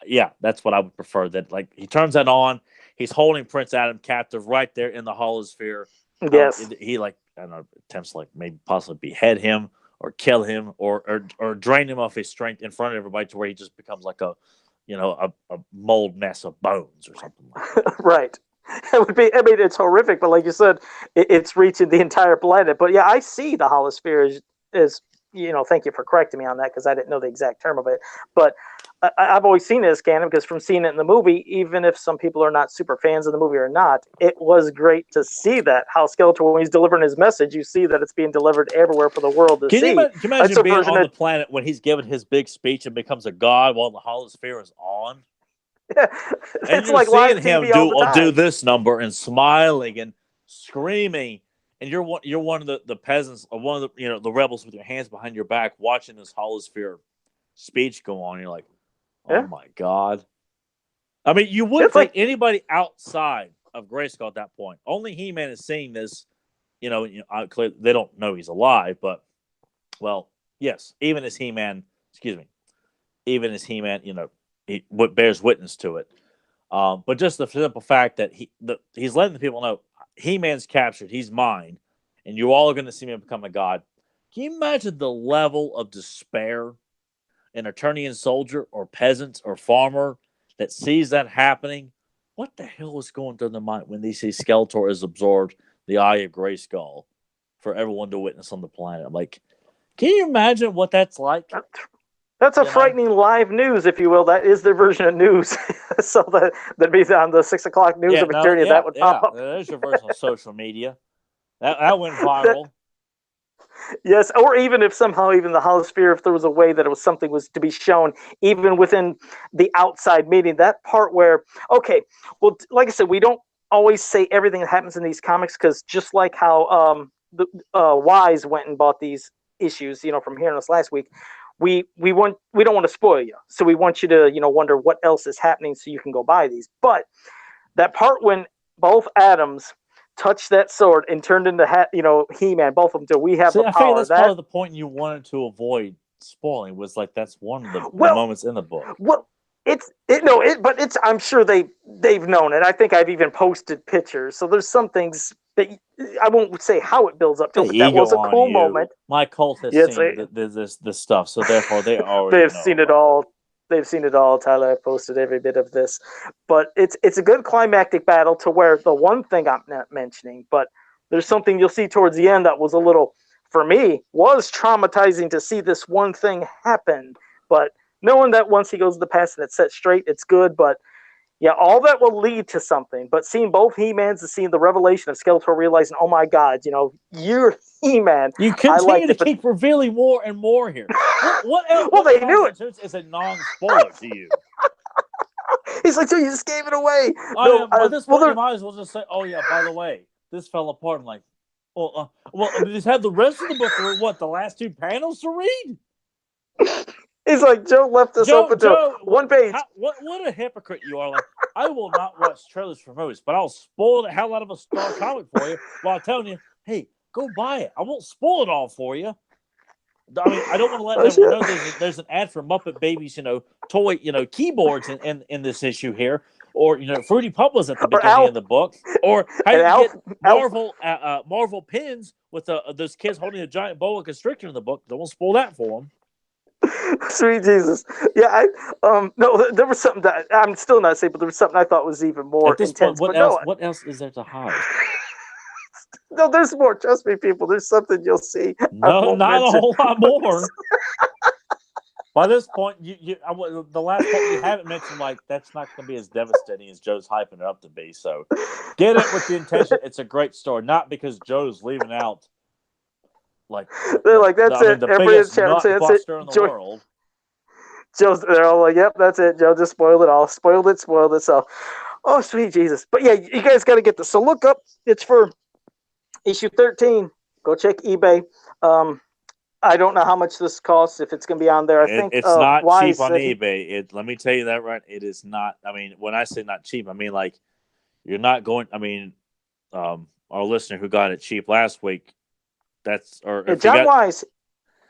Yeah, that's what I would prefer. That, like, he turns that on. He's holding Prince Adam captive right there in the holosphere. Yes. He I don't know, attempts to maybe possibly behead him or kill him or drain him of his strength in front of everybody, to where he just becomes like a mold mess of bones or something like that. Right. It would be. I mean, it's horrific, but like you said, it's reaching the entire planet. But yeah, I see the holosphere as thank you for correcting me on that, because I didn't know the exact term of it. But I've always seen it as canon, because from seeing it in the movie, even if some people are not super fans of the movie or not, it was great to see that, how Skeletor, when he's delivering his message, you see that it's being delivered everywhere for the world to see. Can you imagine being on the planet when he's giving his big speech and becomes a god while the holosphere is on? And It's you're like live seeing him TV all the time. do this number and smiling and screaming, and you're one of the peasants, or one of the the rebels with your hands behind your back, watching this holosphere speech go on. You're like, oh Yeah. my god. I mean, you wouldn't It's think like anybody outside of Grayskull at that point. Only He-Man is seeing this. Clearly they don't know he's alive, but well, yes, even as He-Man, what bears witness to it. But just the simple fact that he's letting the people know He-Man's captured, he's mine, and you all are going to see me become a god. Can you imagine the level of despair an Eternian soldier or peasant or farmer that sees that happening? What the hell is going through their mind when they see Skeletor has absorbed the Eye of Grayskull for everyone to witness on the planet? I'm like, can you imagine what that's like? that's a frightening live news, if you will. That is their version of news. So that'd be on the 6 o'clock news of Eternia. That would pop up. There's your version of social media. That went viral. Yes, or even if somehow even the holosphere, if there was a way that it was something was to be shown, even within the outside meeting, that part where, okay, well, like I said, we don't always say everything that happens in these comics, because just like how the Wise went and bought these issues, from hearing us last week, we don't want to spoil you, so we want you to wonder what else is happening so you can go buy these. But that part when both Adams touched that sword and turned into He-Man, both of them do. We have the I power. think that's part of the point you wanted to avoid spoiling, was like that's one of the moments in the book. Well, I'm sure they've known it. I think I've even posted pictures. So there's some things that I won't say how it builds up to, but that was a cool moment. My cult has seen this stuff, so therefore they already they've seen it all. They've seen it all, Tyler. I posted every bit of this. But it's a good climactic battle, to where the one thing I'm not mentioning, but there's something you'll see towards the end that was a little, for me, was traumatizing to see this one thing happen. But knowing that once he goes to the past and it's set straight, it's good. But yeah, all that will lead to something. But seeing both He-Mans and seeing the revelation of Skeletor realizing, oh my God, you're He-Man. You continue to keep revealing more and more here. What else? Well, they knew it. Is a non-spoiler to you? He's like, so you just gave it away. At this point, you might as well just say, oh yeah, by the way, this fell apart. I'm like, well, just have the rest of the book, or what, the last 2 panels to read? He's like, Joe left us open to one page. What a hypocrite you are. Like, I will not watch trailers for movies, but I'll spoil the hell out of a Star comic for you while telling you, hey, go buy it. I won't spoil it all for you. I mean, I don't want to let everyone know there's an ad for Muppet Babies, toy, keyboards in this issue here, or Fruity Pebbles at the beginning of the book, or how you get Marvel pins with those kids holding a giant boa constrictor in the book. Don't want to spoil that for them. Sweet Jesus. Yeah, no, there was something that I'm still not saying, but there was something I thought was even more intense. Point, what else is there to hide? No, there's more. Trust me, people. There's something you'll see. No, not a whole lot more. By this point, the last point you haven't mentioned, like, that's not going to be as devastating as Joe's hyping it up to be. So get it with the intention. It's a great story, not because Joe's leaving out. Like, they're like, that's it. The Everybody biggest nutbuster in the world. They're all like, yep, that's it. Joe just spoiled it all. Spoiled it. So, oh, sweet Jesus. But yeah, you guys got to get this. So look up. It's for issue 13. Go check eBay. I don't know how much this costs, if it's going to be on there. I think it's not cheap on eBay. Let me tell you that right. It is not. I mean, when I say not cheap, I mean, like, you're not going. I mean, our listener who got it cheap last week. John Wise.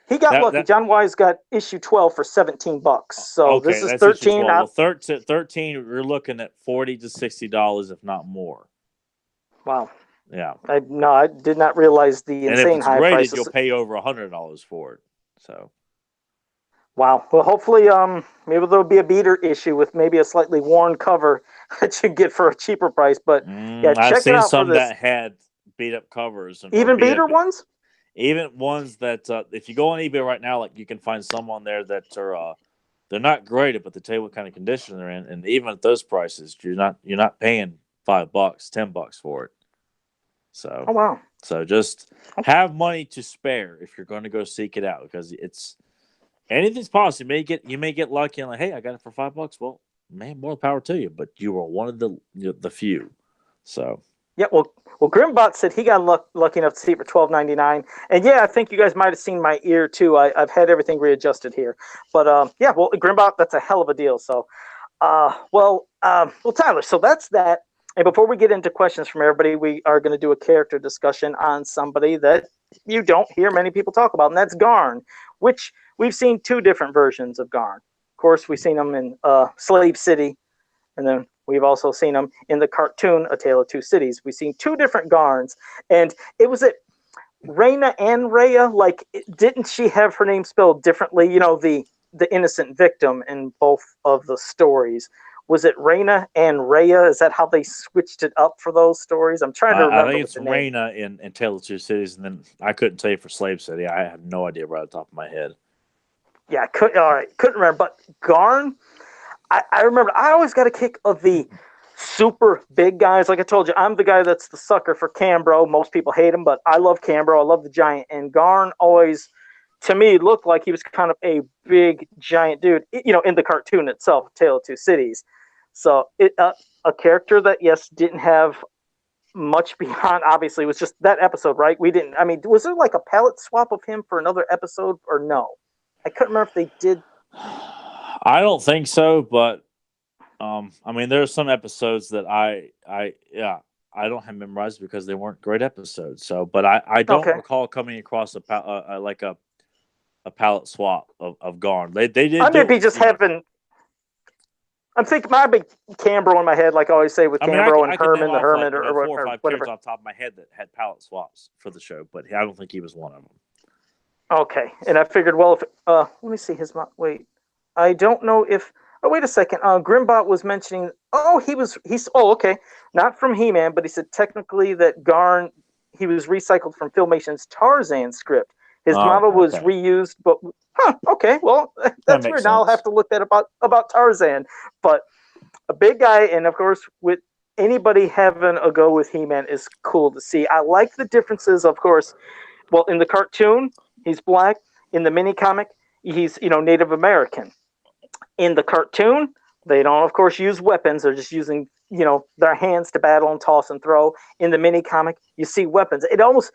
He got lucky. John Wise got issue 12 for $17. So okay, this is 13. Well, 13, you're looking at $40 to $60, if not more. Wow. Yeah. I did not realize the insane high prices. You'll pay over $100 for it. So. Wow. Well, hopefully, maybe there'll be a beater issue with maybe a slightly worn cover that you get for a cheaper price. But yeah, check it out. I've seen some that had beat up covers. Even beater ones? Even ones that, if you go on eBay right now, like, you can find some on there that are, they're not graded, but they tell you what kind of condition they're in. And even at those prices, you're not paying $5, $10 for it. So, oh wow! So just have money to spare if you're going to go seek it out, because it's anything's possible. You may get lucky and like, hey, I got it for $5. Well, man, more power to you. But you were one of the few. So Yeah, well, Grimbot said he got lucky enough to see it for $12.99, and yeah, I think you guys might have seen my ear too. I've had everything readjusted here, but yeah, well, Grimbot, that's a hell of a deal. So, well, Tyler, so that's that. And before we get into questions from everybody, we are going to do a character discussion on somebody that you don't hear many people talk about, and that's Garn, which we've seen two different versions of Garn. Of course, we've seen him in Slave City, and then we've also seen him in the cartoon A Tale of Two Cities. We've seen two different Garns, and it was it Raina and Rhea. Like, didn't she have her name spelled differently? You know, the innocent victim in both of the stories. Was it Raina and Rhea? Is that how they switched it up for those stories? I'm trying to remember. I think it's Raina in Tale of Two Cities, and then I couldn't tell you for Slave City. I have no idea right off the top of my head. Yeah, couldn't remember. But Garn, I remember. I always got a kick of the super big guys. Like I told you, I'm the guy that's the sucker for Cambro. Most people hate him, but I love Cambro. I love the giant. And Garn always, to me, looked like he was kind of a big giant dude. You know, in the cartoon itself, Tale of Two Cities. So a character that didn't have much beyond. Obviously, it was just that episode, right? We didn't. I mean, was there like a palette swap of him for another episode or no? I couldn't remember if they did. I don't think so, but I mean, there are some episodes that I don't have memorized because they weren't great episodes. So, but I don't recall coming across a palette swap of Garn. They did. I may be just having. I'm thinking might be Cambro in my head, like I always say with Cambro and Herman the Hermit, or 4 or 5 whatever. characters off the top of my head that had palette swaps for the show, but I don't think he was one of them. Okay, and I figured, well, if let me see his wait, I don't know if. Oh, wait a second. Grimbot was mentioning. Oh, he's. Oh, okay, not from He-Man, but he said technically that Garn he was recycled from Filmation's Tarzan script. His model was reused, but okay, well, that's weird. Now I'll have to look that about Tarzan. But a big guy, and of course, with anybody having a go with He-Man is cool to see. I like the differences, of course. Well, in the cartoon, he's black. In the mini comic, he's Native American. In the cartoon, they don't, of course, use weapons. They're just using their hands to battle and toss and throw. In the mini comic, you see weapons. It almost,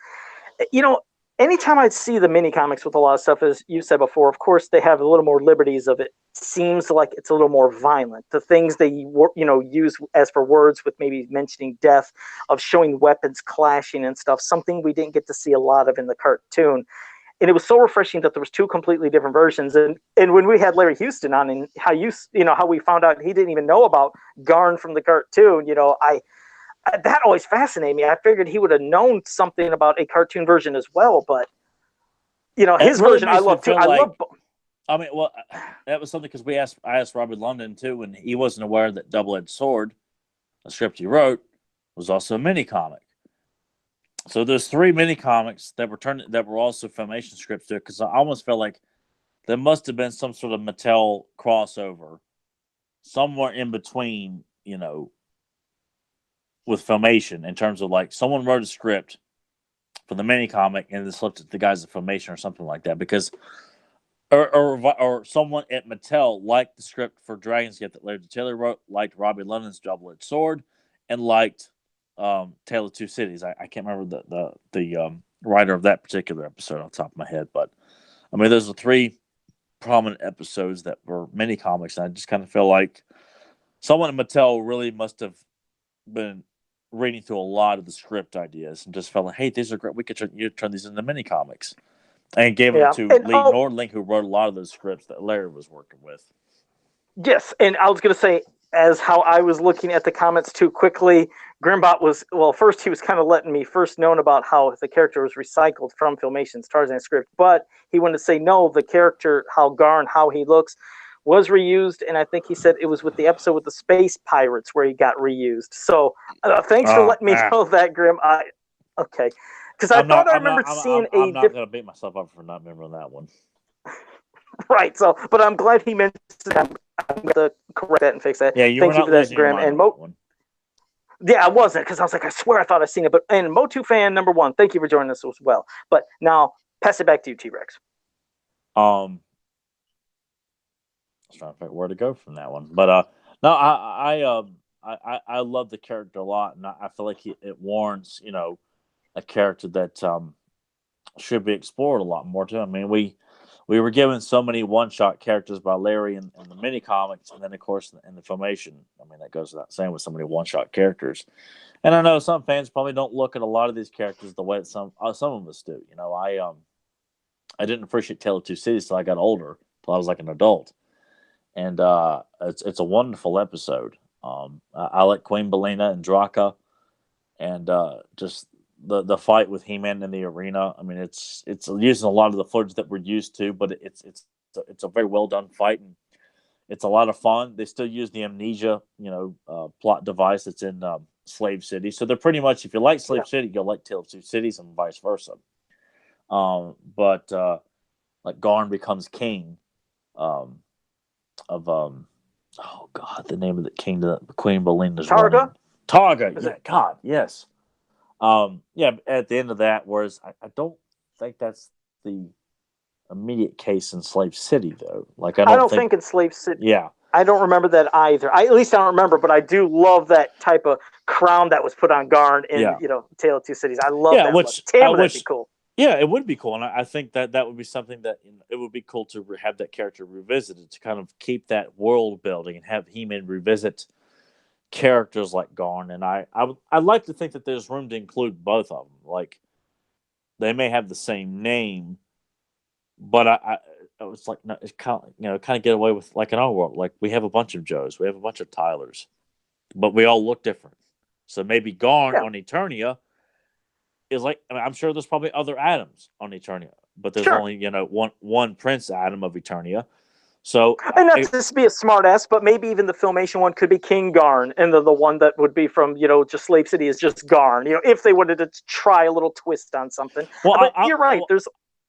anytime I see the mini comics with a lot of stuff, as you said before, of course, they have a little more liberties of it. Seems like it's a little more violent. The things they use as for words with maybe mentioning death, of showing weapons clashing and stuff, something we didn't get to see a lot of in the cartoon. And it was so refreshing that there was two completely different versions. And when we had Larry Houston on, and how we found out he didn't even know about Garn from the cartoon, that always fascinated me. I figured he would have known something about a cartoon version as well, but his really version I love too. I mean, well, that was something because I asked Robbie London too, and he wasn't aware that Double-Edged Sword, a script he wrote, was also a mini comic. So there's 3 mini comics that were also Filmation scripts too, because I almost felt like there must have been some sort of Mattel crossover somewhere in between, with Filmation, in terms of like someone wrote a script for the mini comic and then slipped it to the guys at Filmation or something like that, because or someone at Mattel liked the script for Dragon's Gift that Larry Taylor wrote, liked Robbie London's Double-Edged Sword, and liked Tale of Two Cities. I can't remember the writer of that particular episode on top of my head, but I mean, those are 3 prominent episodes that were mini comics, and I just kind of feel like someone at Mattel really must have been reading through a lot of the script ideas and just felt like, hey, these are great. We could turn these into mini comics, and gave them to Lee Nordling, who wrote a lot of those scripts that Larry was working with. Yes, and I was going to say, as how I was looking at the comments too quickly, Grimbot was, first he was kind of letting me first known about how the character was recycled from Filmation's Tarzan script, but he wanted to say, no, the character, how Garn, how he looks, was reused, and I think he said it was with the episode with the space pirates where he got reused. So thanks for letting me know that, Grim. Okay. Because I thought I remembered seeing I'm not going to beat myself up for not remembering that one. Right, so, but I'm glad he mentioned that. I'm going to correct that and fix that. Yeah, thank you for that, Grim. And yeah, I wasn't, because I was like, I swear I thought I'd seen it. But and Motu fan number 1, thank you for joining us as well. But now, pass it back to you, T-Rex. I was trying to figure where to go from that one, but No, I love the character a lot, and I feel like it warrants a character that should be explored a lot more too. I mean, we were given so many one shot characters by Larry in the mini comics, and then of course in the Filmation. I mean, that goes without saying with so many one shot characters. And I know some fans probably don't look at a lot of these characters the way that some of us do. I didn't appreciate Tale of Two Cities till I got older, till I was like an adult, and it's a wonderful episode. I like Queen Belina and Draka, and just the fight with He-Man in the arena. I mean, it's using a lot of the footage that we're used to, but it's a very well done fight, and it's a lot of fun. They still use the amnesia, plot device that's in Slave City. So they're pretty much, if you like Slave City, you'll like Tale of Two Cities, and vice versa. But like Garn becomes king of oh god, the name of the king that Queen Belinda's Targa? running. Targa, yeah, God, yes. Yeah, at the end of that, whereas I don't think that's the immediate case in Slave City, though. Like, I don't think in Slave City. Yeah. I don't remember that either. At least I don't remember, but I do love that type of crown that was put on Garn in, Tale of Two Cities. I love that. That'd be cool. Yeah, it would be cool, and I think that would be something that it would be cool to have that character revisited, to kind of keep that world building and have He-Man revisit characters like Garn. And I'd like to think that there's room to include both of them. Like, they may have the same name, but I was like, no, it's kind of get away with, like, in our world, like, we have a bunch of Joes, we have a bunch of Tylers, but we all look different. So maybe Garn on Eternia is like, I mean, I'm sure there's probably other Adams on Eternia, but there's only one Prince Adam of Eternia. So, and not to be a smartass, but maybe even the Filmation one could be King Garn, and the one that would be from just Slave City is just Garn. If they wanted to try a little twist on something. Well, you're right.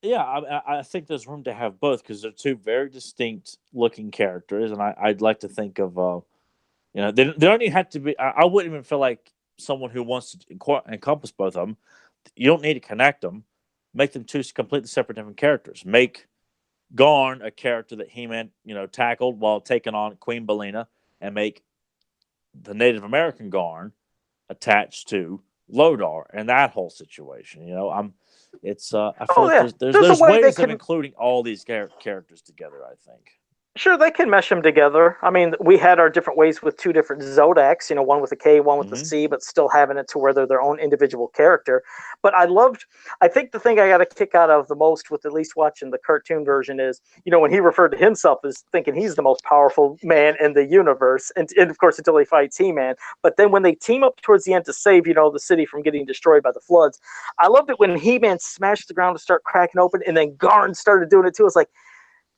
I think there's room to have both, because they're two very distinct looking characters, and I'd like to think of they don't even have to be. I wouldn't even feel like someone who wants to encompass both of them. You don't need to connect them. Make them two completely separate different characters. Make Garn a character that He-Man, tackled while taking on Queen Belina, and make the Native American Garn attached to Lodar and that whole situation. I feel like there's ways of including all these characters together, I think. Sure, they can mesh them together. I mean, we had our different ways with two different Zodaks, one with a K, one with a C, but still having it to where they're their own individual character. But I think the thing I got a kick out of the most with at least watching the cartoon version is, when he referred to himself as thinking he's the most powerful man in the universe, and of course until he fights He-Man. But then when they team up towards the end to save, the city from getting destroyed by the floods, I loved it when He-Man smashed the ground to start cracking open, and then Garn started doing it too. It's like,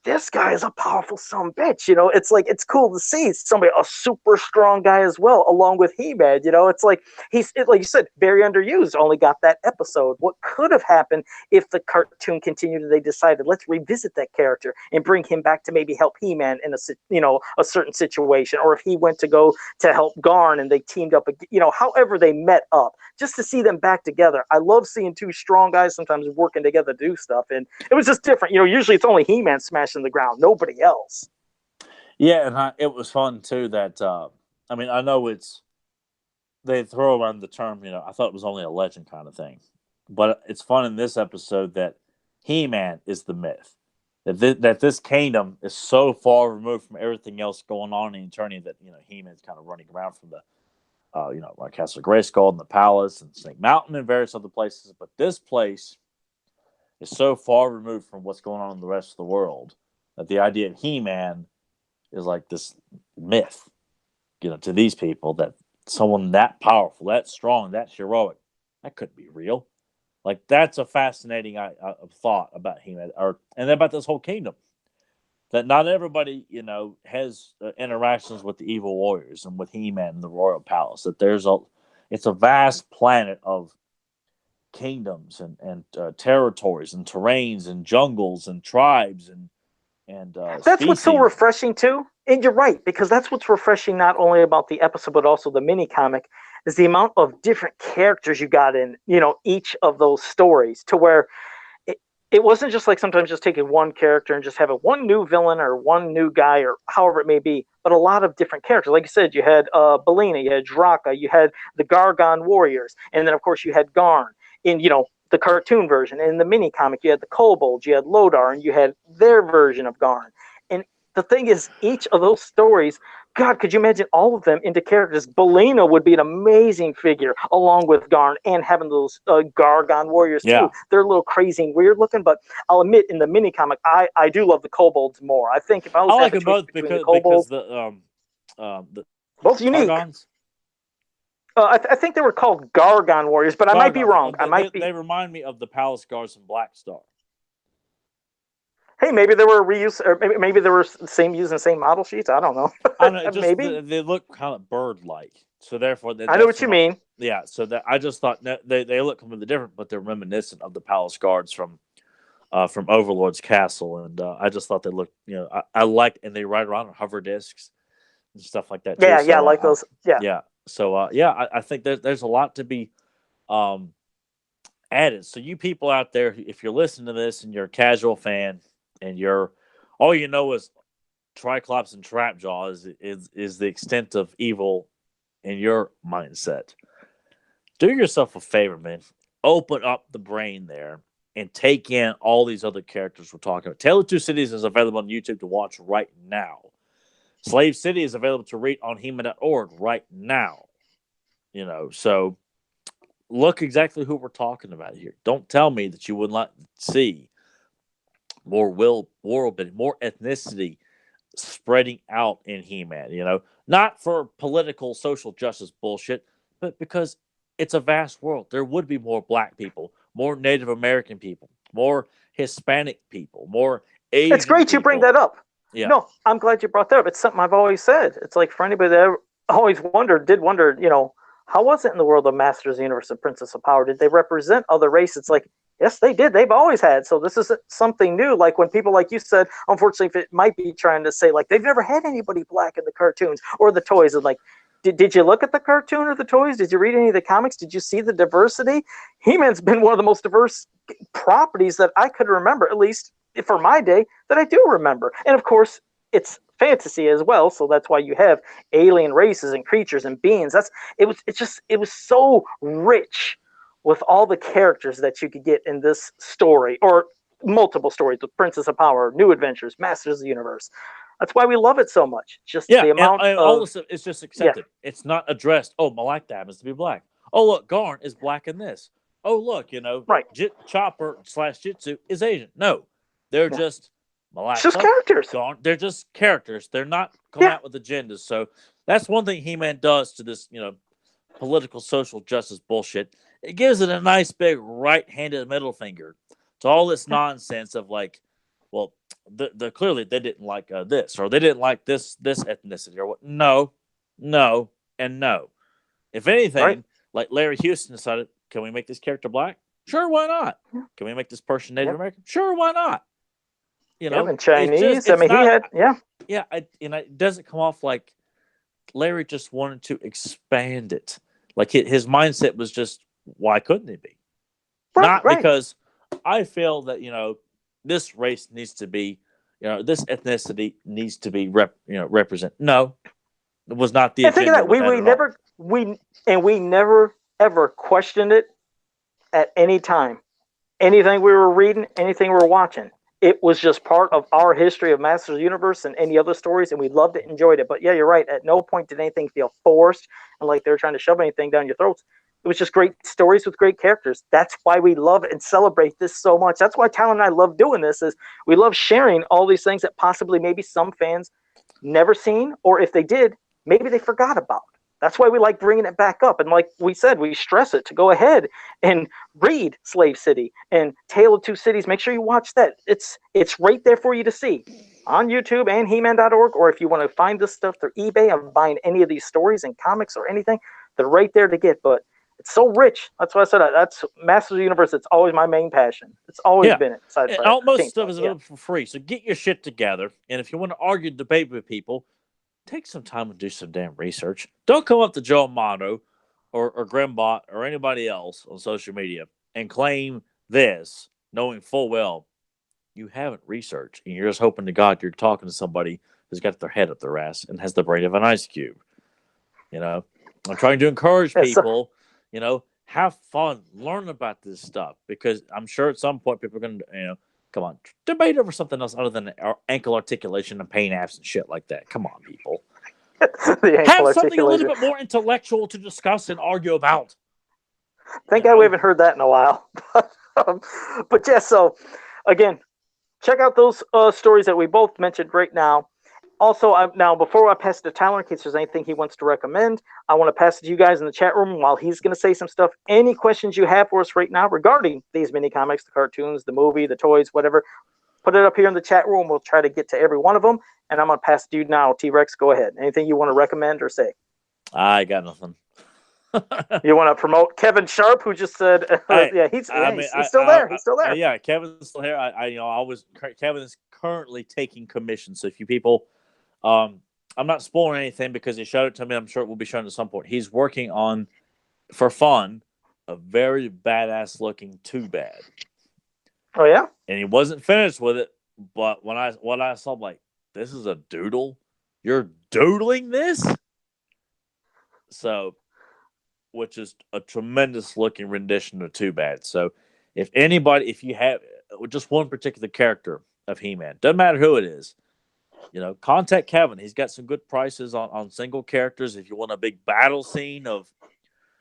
this guy is a powerful sumbitch, It's like, it's cool to see somebody, a super strong guy as well, along with He-Man, It's like like you said, very underused. Only got that episode. What could have happened if the cartoon continued and they decided, let's revisit that character and bring him back to maybe help He-Man in a certain situation, or if he went to go to help Garn and they teamed up, however they met up, just to see them back together. I love seeing two strong guys sometimes working together to do stuff, and it was just different. Usually it's only He-Man smashing the ground, nobody else. Yeah, and it was fun too that I mean, I know they throw around the term, I thought it was only a legend kind of thing, but it's fun in this episode that He-Man is the myth, that this kingdom is so far removed from everything else going on in Eternia that He-Man's kind of running around from the like Castle Grayskull and the palace and Snake Mountain and various other places, but this place is so far removed from what's going on in the rest of the world that the idea of He-Man is like this myth, to these people, that someone that powerful, that strong, that heroic, that couldn't be real. Like, that's a fascinating thought about He-Man, and about this whole kingdom. That not everybody, has interactions with the evil warriors and with He-Man and the royal palace. That it's a vast planet of kingdoms and territories and terrains and jungles and tribes and that's species. What's so refreshing too. And you're right, because that's what's refreshing not only about the episode but also the mini comic, is the amount of different characters you got in each of those stories, to where it wasn't just like sometimes just taking one character and just having one new villain or one new guy or however it may be. but a lot of different characters. Like you said, you had Belina, you had Draka, you had the Gargon warriors, and then of course you had Garn in the cartoon version. And in the mini comic, you had the kobolds, you had Lodar, and you had their version of Garn. And the thing is, each of those stories, God, could you imagine all of them into characters? Belina would be an amazing figure along with Garn, and having those Gargon warriors too. Yeah. They're a little crazy and weird looking, but I'll admit in the mini comic, I do love the kobolds more. I think if I was I like to them have a choice both between because the kobolds, the both unique. Gargons. I think they were called Gargon warriors, but I might be wrong. They remind me of the Palace Guards from Black Star. Hey, maybe they were reused, or maybe they were using the same model sheets. I don't know. I don't know, maybe they look kind of bird-like, so therefore I know what you mean. Yeah, so that I just thought they look completely different, but they're reminiscent of the Palace Guards from Overlord's castle, and I just thought they looked, I liked, and they ride around on hover discs and stuff like that too. Yeah, so, I like those. Yeah. So I think there's a lot to be added. So you people out there, if you're listening to this and you're a casual fan and you're all you know is Triclops and Trapjaw is the extent of evil in your mindset, do yourself a favor, man. Open up the brain there and take in all these other characters we're talking about. Tale of Two Cities is available on YouTube to watch right now. Slave City is available to read on Hema.org right now. So look exactly who we're talking about here. Don't tell me that you would not see more world, more ethnicity spreading out in He-Man. Not for political, social justice bullshit, but because it's a vast world. There would be more black people, more Native American people, more Hispanic people, more Asian It's great you bring that up. Yeah. No, I'm glad you brought that up. It's something I've always said. It's like for anybody that always did wonder, how was it in the world of Masters of the Universe and Princess of Power? Did they represent other races? It's like, yes, they did. They've always had. So this is something new. Like when people, like you said, unfortunately, if it might be trying to say, like, they've never had anybody black in the cartoons or the toys. And like, did you look at the cartoon or the toys? Did you read any of the comics? Did you see the diversity? He-Man's been one of the most diverse properties that I could remember, at least for my day, that I do remember. And of course, it's fantasy as well, so that's why you have alien races and creatures and beings. It was so rich with all the characters that you could get in this story, or multiple stories with Princess of Power, New Adventures, Masters of the Universe. That's why we love it so much. Just the amount and of all this it's just accepted. Yeah. It's not addressed. Oh, Malak happens to be black. Oh, look, Garn is black in this. Oh, look, right. Chopper / Jitsu is Asian. No, they're just Malak. Just characters. Garn. They're just characters. They're not coming out with agendas. So that's one thing He-Man does to this, political social justice bullshit. It gives it a nice big right-handed middle finger to all this nonsense of like, well, clearly they didn't like this, or they didn't like this ethnicity, or what? No, and no. If anything, like Larry Houston decided, can we make this character black? Sure, why not? Can we make this person Native American? Sure, why not? And Chinese. He had, it doesn't come off like Larry just wanted to expand it. Like his mindset was just, why couldn't it be? Not because I feel that this race needs to be, this ethnicity needs to be represent. No, it was not the agenda. Think of that. We never ever questioned it at any time. Anything we were reading, anything we were watching, it was just part of our history of Masters of the Universe and any other stories, and we loved it, enjoyed it. But yeah, you're right. At no point did anything feel forced and like they were trying to shove anything down your throats. It was just great stories with great characters. That's why we love and celebrate this so much. That's why Talon and I love doing this. Is we love sharing all these things that possibly maybe some fans never seen, or if they did, maybe they forgot about. That's why we like bringing it back up. And like we said, we stress it to go ahead and read Slave City and Tale of Two Cities. Make sure you watch that. It's right there for you to see on YouTube and He-Man.org. Or if you want to find this stuff through eBay and buying any of these stories and comics or anything, they're right there to get. But it's so rich. That's why I said that's Masters of the Universe. It's always my main passion. It's always been it. Most stuff is available for free. So get your shit together. And if you want to argue, debate with people, take some time and do some damn research. Don't come up to Joe Amato or Grimbot or anybody else on social media and claim this, knowing full well you haven't researched and you're just hoping to God you're talking to somebody who's got their head up their ass and has the brain of an ice cube. You know, I'm trying to encourage people, you know, have fun, learn about this stuff, because I'm sure at some point people are going to, you know, come on, debate over something else other than ankle articulation and pain apps and shit like that. Come on, people. Have something a little bit more intellectual to discuss and argue about. Thank God we haven't heard that in a while. But yeah, so again, check out those stories that we both mentioned right now. Also, now before I pass it to Tyler, in case there's anything he wants to recommend, I want to pass it to you guys in the chat room while he's going to say some stuff. Any questions you have for us right now regarding these mini comics, the cartoons, the movie, the toys, whatever, put it up here in the chat room. We'll try to get to every one of them. And I'm going to pass it to you now. T-Rex, go ahead. Anything you want to recommend or say? I got nothing. You want to promote Kevin Sharp, who just said, he's still there. He's still there. Yeah, Kevin's still here. Kevin is currently taking commissions. So if you people, I'm not spoiling anything because he showed it to me. I'm sure it will be shown at some point. He's working on, for fun, a very badass looking Too Bad. Oh yeah, and he wasn't finished with it. But when I saw, I'm like, this is a doodle. You're doodling this, so. Which is a tremendous looking rendition of Too Bad. So if you have just one particular character of He-Man, doesn't matter who it is, you know, contact Kevin. He's got some good prices on single characters. If you want a big battle scene of,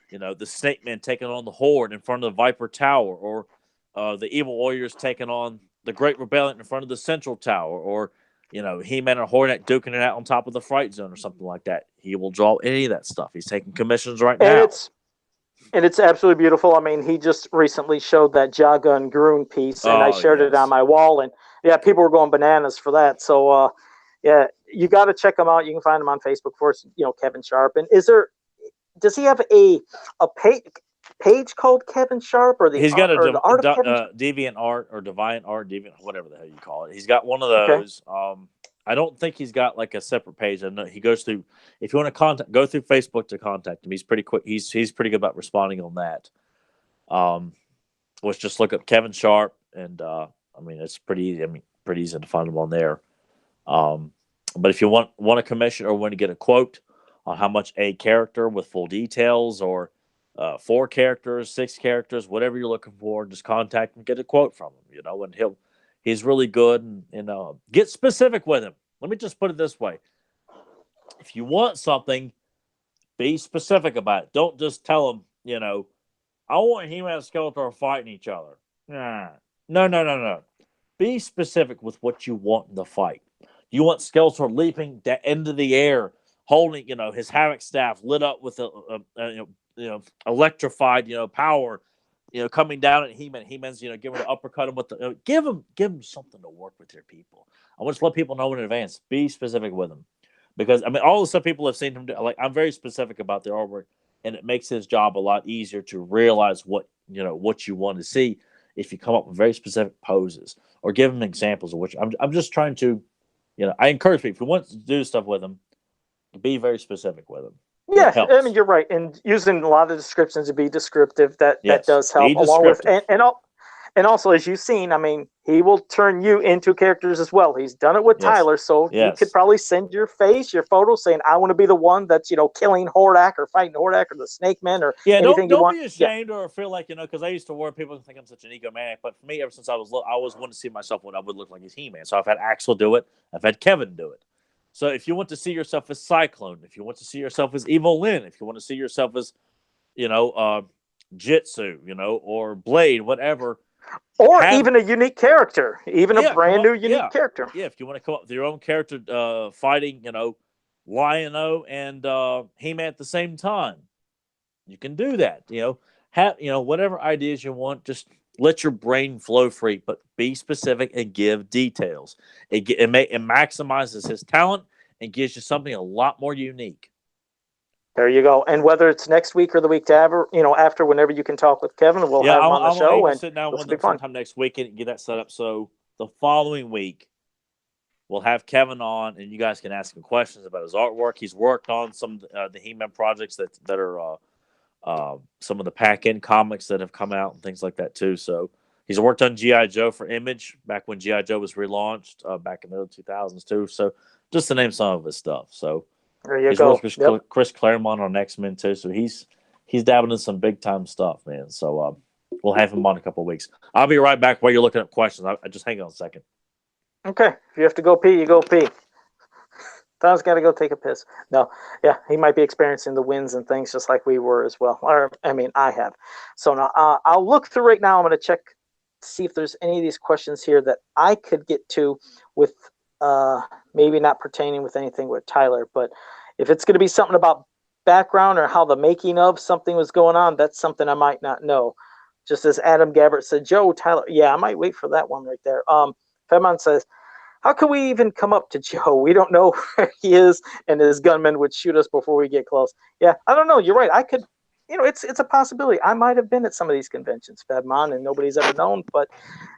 you know, the Snake Man taking on the Horde in front of the Viper Tower, or the Evil Warriors taking on the Great Rebellion in front of the Central Tower, or, you know, He-Man and Hornet duking it out on top of the Fright Zone or something like that. He will draw any of that stuff. He's taking commissions right now. And it's absolutely beautiful. I mean, he just recently showed that Jaga and Groon piece, and I shared it on my wall. And, yeah, people were going bananas for that. So, yeah, you got to check him out. You can find him on Facebook for, you know, Kevin Sharp. And does he have a page called Kevin Sharp, or he's got the art of Kevin Deviant Art or Deviant Art, Deviant, whatever the hell you call it. He's got one of those. Okay. I don't think he's got like a separate page. I know he goes through. If you want to go through Facebook to contact him. He's pretty quick. He's pretty good about responding on that. Let's just look up Kevin Sharp, and I mean it's pretty easy. I mean pretty easy to find him on there. But if you want a commission or want to get a quote on how much a character with full details, or 4 characters, 6 characters, whatever you're looking for, just contact him, get a quote from him. You know, and he's really good, and get specific with him. Let me just put it this way. If you want something, be specific about it. Don't just tell him, you know, I want He-Man and Skeletor fighting each other. No. Be specific with what you want in the fight. You want Skeletor leaping into the air, holding, you know, his hammock staff lit up with electrified, you know, power, you know, coming down at He-Man. He-Man's, you know, giving an uppercut him with the give him something to work with your people. I want to let people know in advance. Be specific with them, because I mean, all the stuff people have seen him do. Like, I'm very specific about the artwork, and it makes his job a lot easier to realize what you want to see if you come up with very specific poses or give them examples of which. I'm just trying to, you know, I encourage people if you want to do stuff with them, be very specific with them. Yeah, I mean, you're right. And using a lot of descriptions to be descriptive, that does help. Along with, and also, as you've seen, I mean, he will turn you into characters as well. He's done it with Tyler, so you could probably send your face, your photo, saying, I want to be the one that's, you know, killing Hordak or fighting Hordak or the Snake Man or anything you want. Don't be ashamed or feel like, you know, because I used to worry people think I'm such an egomaniac. But for me, ever since I always wanted to see myself what I would look like as He-Man. So I've had Axel do it. I've had Kevin do it. So if you want to see yourself as Cyclone, if you want to see yourself as Evil Lyn, if you want to see yourself as, you know, Jitsu, you know, or Blade, whatever. Or even a unique character, a brand new unique character. Yeah, if you want to come up with your own character fighting, you know, Lion-O and He-Man at the same time, you can do that. You know, whatever ideas you want, just let your brain flow free, but be specific and give details. It maximizes his talent and gives you something a lot more unique. There you go. And whether it's next week or the week after, whenever you can talk with Kevin, we'll have him on the show. And sit down with him sometime next week and get that set up. So the following week, we'll have Kevin on, and you guys can ask him questions about his artwork. He's worked on some of the He-Man projects that are some of the pack-in comics that have come out and things like that too. So he's worked on G.I. Joe for Image back when G.I. Joe was relaunched back in the early 2000s too. So just to name some of his stuff. So There you he's go. worked with Chris Claremont on X-Men too. So he's dabbling in some big time stuff, man. So we'll have him on in a couple of weeks. I'll be right back while you're looking up questions. I just hang on a second. Okay. If you have to go pee, you go pee. Tom's got to go take a piss. No, yeah, he might be experiencing the winds and things just like we were as well. Or, I mean, I have. So now I'll look through right now. I'm going to check to see if there's any of these questions here that I could get to with maybe not pertaining with anything with Tyler. But if it's going to be something about background or how the making of something was going on, that's something I might not know. Just as Adam Gabbert said, Joe, Tyler, yeah, I might wait for that one right there. Femon says, how can we even come up to Joe? We don't know where he is, and his gunman would shoot us before we get close. Yeah, I don't know. You're right. I could, it's a possibility. I might have been at some of these conventions, Fabmon, and nobody's ever known. But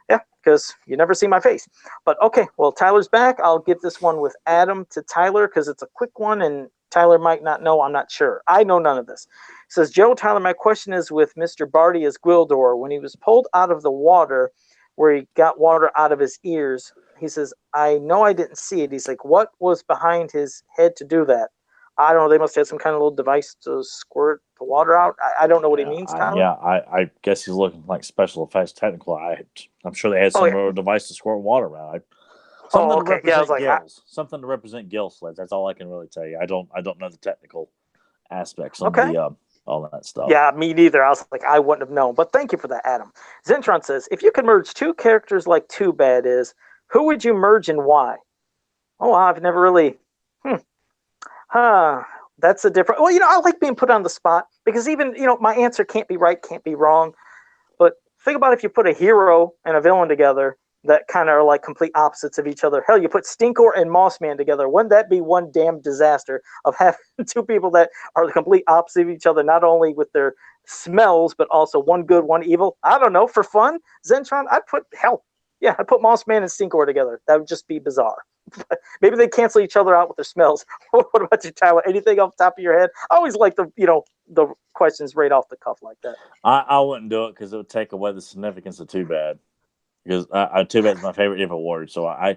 yeah, because you never see my face. But okay, well, Tyler's back. I'll give this one with Adam to Tyler because it's a quick one, and Tyler might not know. I'm not sure. I know none of this. It says, Joe, Tyler, my question is with Mr. Barty as Gwildor. When he was pulled out of the water, where he got water out of his ears, he says, I know I didn't see it. He's like, what was behind his head to do that? I don't know. They must have some kind of little device to squirt the water out. I don't know what he means, Tyler. I guess he's looking like special effects technical. I'm sure they had some device to squirt water around. Something to represent gills. Something to represent gill sleds. That's all I can really tell you. I don't know the technical aspects of the all that stuff. Yeah, me neither. I was like, I wouldn't have known. But thank you for that, Adam. Zentron says, if you could merge two characters like Too Bad is, who would you merge and why? Oh, I've never really. That's a different. Well, I like being put on the spot because even, my answer can't be right, can't be wrong. But think about if you put a hero and a villain together that kind of are like complete opposites of each other. Hell, you put Stinkor and Mossman together. Wouldn't that be one damn disaster of having two people that are the complete opposite of each other, not only with their smells, but also one good, one evil? I don't know. For fun, Zentron, I'd put Mossman and Stinkor together. That would just be bizarre. Maybe they cancel each other out with their smells. What about you, Tyler? Anything off the top of your head? I always like the questions right off the cuff like that. I wouldn't do it because it would take away the significance of Too Bad. Because Too Bad is my favorite evil warrior, so I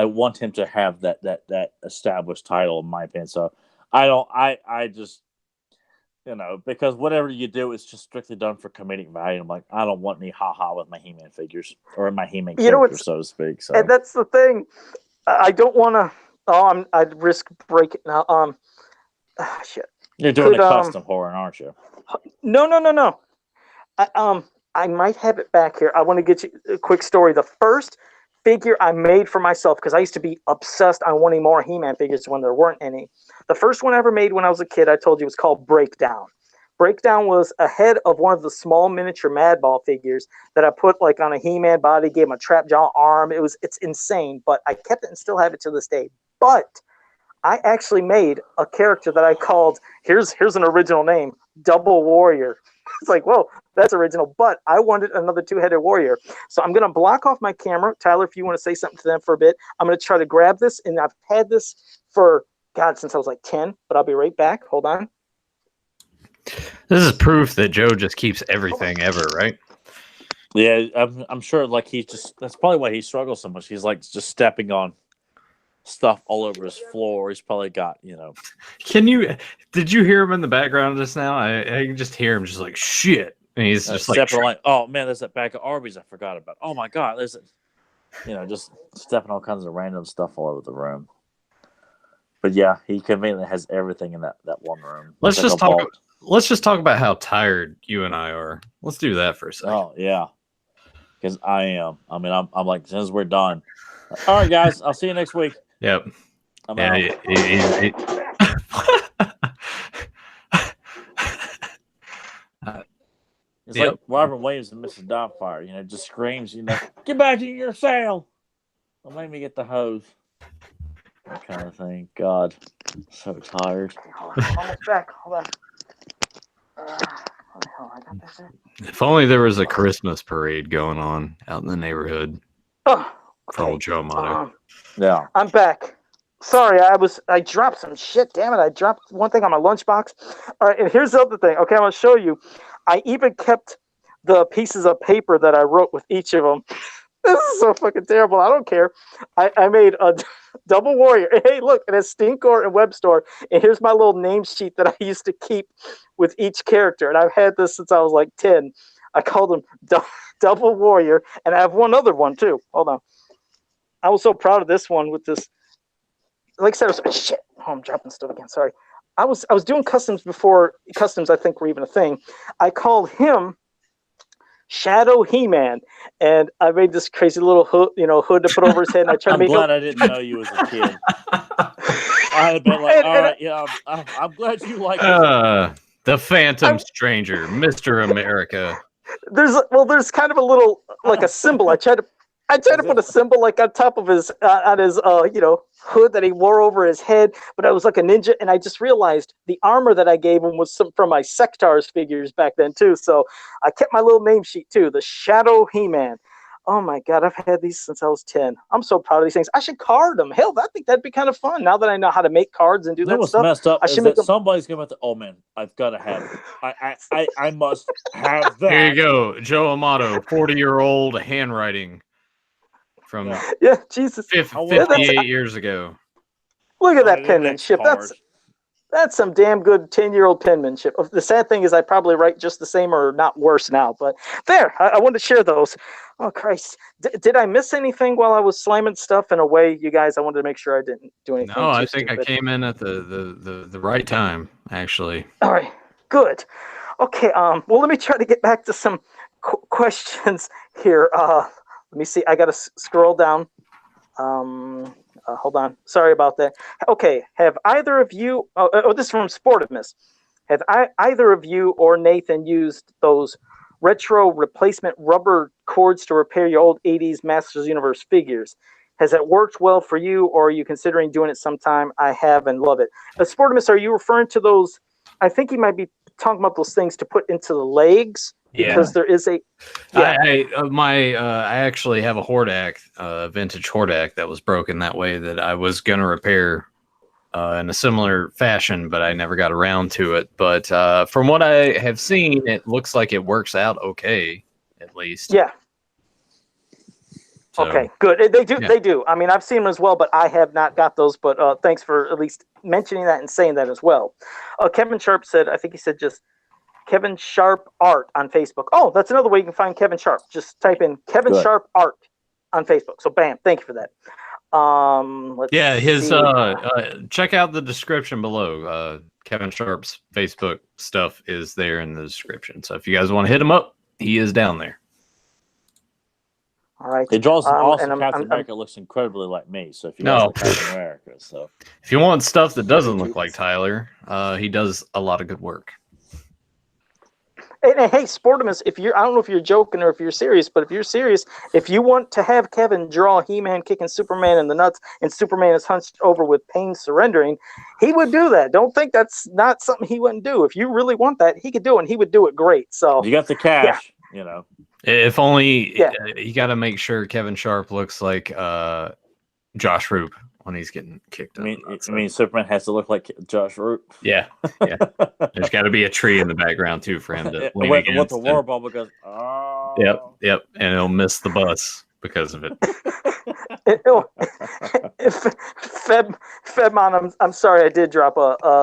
want him to have that established title in my opinion. So I just because whatever you do is just strictly done for comedic value. I'm like, I don't want any with my He-Man figures or my He-Man character, so to speak. So and that's the thing. I don't want to. I'd risk breaking now. Shit. You're doing a custom horror, aren't you? No. I might have it back here. I want to get you a quick story. The first figure I made for myself, because I used to be obsessed on wanting more He-Man figures when there weren't any. The first one I ever made when I was a kid, I told you, was called Breakdown. Breakdown was a head of one of the small miniature Madball figures that I put like on a He-Man body, gave him a trap jaw arm. It's insane, but I kept it and still have it to this day. But I actually made a character that I called, here's an original name, Double Warrior. It's like, whoa, that's original, but I wanted another two-headed warrior. So I'm going to block off my camera. Tyler, if you want to say something to them for a bit, I'm going to try to grab this, and I've had this for, since I was like 10, but I'll be right back. Hold on. This is proof that Joe just keeps everything ever, right? Yeah, I'm sure like that's probably why he struggles so much. He's like just stepping on stuff all over his floor. He's probably got, did you hear him in the background just now? I can just hear him just like shit. And he's just stepping like, oh man, there's that bag of Arby's I forgot about. Oh my god, there's just stepping all kinds of random stuff all over the room. But yeah, he conveniently has everything in that one room. Let's just talk about how tired you and I are. Let's do that for a second. Oh yeah. Because I am. I mean, I'm like, since we're done. All right, guys. I'll see you next week. Yep. It's like Robert Williams and Mrs. Doubtfire. Just screams, get back to your cell. Don't make me get the hose. That kind of thing. God, I'm so tired. I'm almost back. Hold on. I got this in. If only there was a Christmas parade going on out in the neighborhood. Oh, for old Joe Motto. Yeah. I'm back. Sorry, I dropped some shit. Damn it, I dropped one thing on my lunchbox. All right, and here's the other thing. Okay, I'm going to show you. I even kept the pieces of paper that I wrote with each of them. This is so fucking terrible. I don't care. I made Double Warrior. Hey, look, it has Stinkor and Webstore. And here's my little name sheet that I used to keep with each character. And I've had this since I was like 10. I called him Double Warrior. And I have one other one, too. Hold on. I was so proud of this one with this. Like I said, shit. Oh, I'm dropping stuff again. Sorry. I was doing customs before customs, I think, were even a thing. I called him Shadow He-Man, and I made this crazy little hood to put over his head. And I tried to make. I'm glad I didn't know you as a kid. I'd have been like, all right, yeah, I'm glad you like the Phantom Stranger, Mr. America. There's kind of a little like a symbol. I tried to put a symbol like on top of his hood that he wore over his head, but I was like a ninja, and I just realized the armor that I gave him was from my Sectars figures back then too. So I kept my little name sheet too, the Shadow He-Man. Oh my God, I've had these since I was 10. I'm so proud of these things. I should card them. Hell, I think that'd be kind of fun now that I know how to make cards and do that what's stuff. Messed up I is should that make them. somebody's going to oh man, I've got to have it. I must have that. Here you go, Joe Amato, 40-year-old handwriting. From Jesus, 58 years ago. Look at that penmanship. That's some damn good 10-year-old penmanship. The sad thing is I probably write just the same or not worse now. But there, I wanted to share those. Oh, Christ. Did I miss anything while I was slamming stuff in a way, you guys? I wanted to make sure I didn't do anything No, I think stupid. I came in at the right time, actually. All right, good. Okay, well, let me try to get back to some questions here. Let me see. I got to scroll down. Hold on. Sorry about that. Okay. Have either of you? This is from Sportimus. Have either of you or Nathan used those retro replacement rubber cords to repair your old '80s Masters Universe figures? Has that worked well for you, or are you considering doing it sometime? I have and love it. Sportimus, are you referring to those? I think he might be talking about those things to put into the legs. Because there is a. Yeah. I actually have a Hordak, vintage Hordak that was broken that way that I was gonna repair in a similar fashion, but I never got around to it. But from what I have seen, it looks like it works out okay, at least. Yeah. So, okay, good. They do. Yeah. They do. I mean, I've seen them as well, but I have not got those. But thanks for at least mentioning that and saying that as well. Kevin Sharp said, I think he said just. Kevin Sharp Art on Facebook. Oh, that's another way you can find Kevin Sharp. Just type in Kevin Sharp Art on Facebook. So bam, thank you for that. His check out the description below. Kevin Sharp's Facebook stuff is there in the description. So if you guys want to hit him up, he is down there. All right. He draws an awesome Captain America. Looks incredibly like me. So if you guys like Captain America, so if you want stuff that doesn't look like Tyler, he does a lot of good work. And hey, Sportimus, I don't know if you're joking or if you're serious, but if you're serious, if you want to have Kevin draw He-Man kicking Superman in the nuts and Superman is hunched over with pain surrendering, he would do that. Don't think that's not something he wouldn't do. If you really want that, he could do it, and he would do it great. So you got the cash, you know. If only you got to make sure Kevin Sharp looks like Josh Roop when he's getting kicked. I mean, Superman has to look like Josh Roop. Yeah. There's got to be a tree in the background too for him to lean against. What the war bubble goes. Oh. Yep, and he'll miss the bus because of it. Fedmon, I'm sorry, I did drop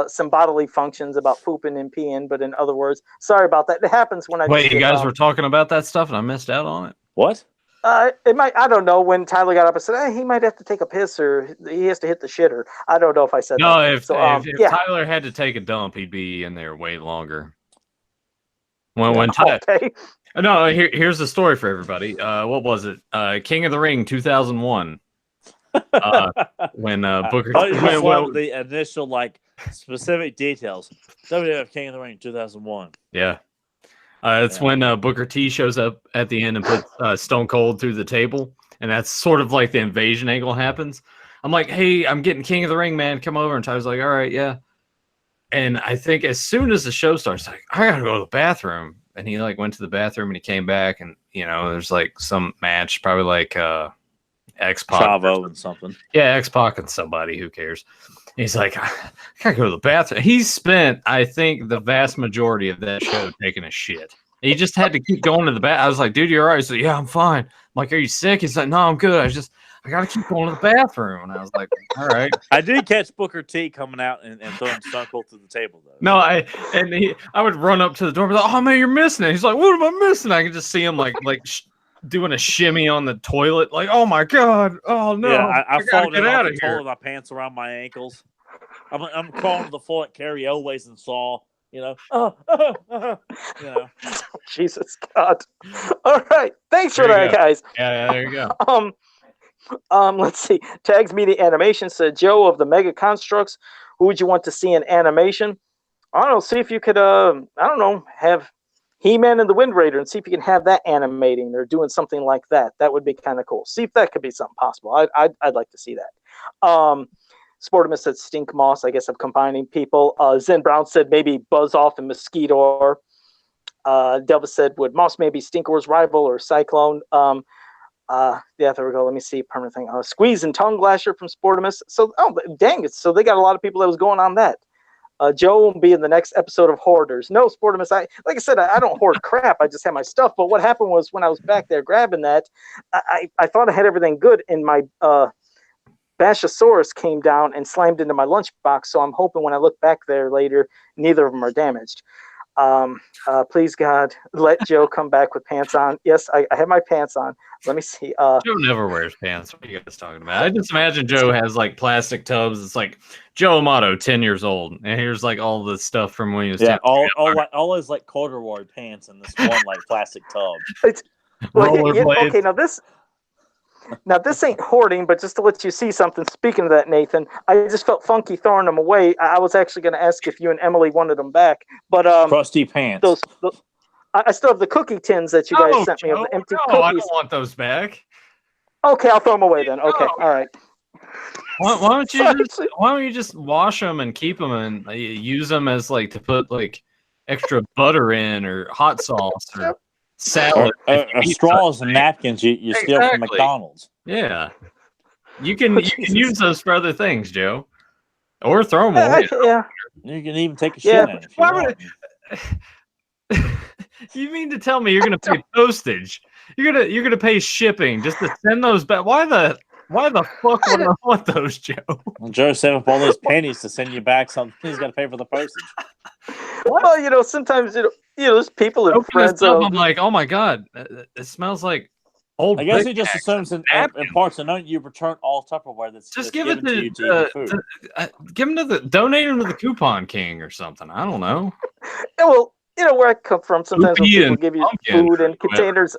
some bodily functions about pooping and peeing, but in other words, sorry about that. It happens when I. Wait, you guys were talking about that stuff and I missed out on it. What? It might. I don't know. When Tyler got up and said, he might have to take a piss or he has to hit the shitter. I don't know if I said no. That. If Tyler had to take a dump, he'd be in there way longer. When Tyler. Okay. No, here's the story for everybody. What was it? King of the Ring 2001. When Booker. The initial specific details. WWF King of the Ring 2001. Yeah. It's when Booker T shows up at the end and puts Stone Cold through the table, and that's sort of like the invasion angle happens. I'm like, hey, I'm getting King of the Ring, man. Come over. And Tyler's like, all right, yeah. And I think as soon as the show starts, like, I gotta go to the bathroom. And he went to the bathroom and he came back, and there's some match, probably X-Pac. Chavo and something. Yeah, X-Pac and somebody. Who cares? And he's like, I gotta go to the bathroom. He spent, I think, the vast majority of that show taking a shit. He just had to keep going to the bathroom. I was like, dude, you're all right. He's like, yeah, I'm fine. I'm like, are you sick? He's like, no, I'm good. I I gotta keep going to the bathroom. And I was like, all right. I did catch Booker T coming out and throwing Stone Cold through the table though. No, I would run up to the door and be like, oh man, you're missing it. He's like, what am I missing? I could just see him doing a shimmy on the toilet, like, oh my god, oh no, Yeah, I gotta folded get out of the here. toilet, my pants around my ankles. I'm crawling to the floor at Carrie Always and Saw, you know. You know. Jesus God. All right. Thanks for There you that, go. guys. Yeah, there you go. Let's see. Tags Media Animation said, Joe of the Mega Constructs, who would you want to see in animation? I don't know. See if you could, have He-Man and the Wind Raider and see if you can have that animating or doing something like that. That would be kind of cool. See if that could be something possible. I'd like to see that. Sportimus said Stink Moss. I guess I'm combining people. Zen Brown said maybe Buzz Off and Mosquito. Delva said, would Moss maybe Stinkor's rival or Cyclone? Yeah, there we go. Let me see. Permanent thing. Squeeze and Tongue Lasher from Sportimus. So, dang it. So they got a lot of people that was going on that. Joe will be in the next episode of Hoarders. No, Sportimus, like I said, I don't hoard crap. I just have my stuff. But what happened was when I was back there grabbing that, I thought I had everything good, and my Bashosaurus came down and slammed into my lunchbox. So I'm hoping when I look back there later, neither of them are damaged. Please, God, let Joe come back with pants on. Yes, I have my pants on. Let me see. Joe never wears pants. What are you guys talking about? I just imagine Joe has like plastic tubs. It's like Joe Amato, 10 years old, and here's like all the stuff from when he was 10. all his like corduroy pants in this one like plastic tub. Rollerblades. Okay, now this ain't hoarding, but just to let you see something. Speaking of that, Nathan, I just felt funky throwing them away. I was actually going to ask if you and Emily wanted them back, but Crusty pants. Those I still have the cookie tins that you guys sent me of the empty cookies. I don't want those back. Okay, I'll throw them away then. Okay, all right. Why don't you just wash them and keep them and use them as like to put like extra butter in or hot sauce or salad, straws and napkins you steal from McDonald's. Yeah, you can use those for other things, Joe, or throw them away. Yeah, you can even take a shit in it. You mean to tell me you're going to pay postage? You're gonna pay shipping just to send those back? Why the fuck would I want those, Joe? Well, Joe saved up all those pennies to send you back something. He's got to pay for the postage. Well, sometimes there's people and friends. I'm like, oh my god, it smells like old. I guess he just assumes in parts and don't you return all Tupperware that's just give it to give them to donate them to the Coupon King or something. I don't know. Yeah, well, where I come from, sometimes when people give you food and containers,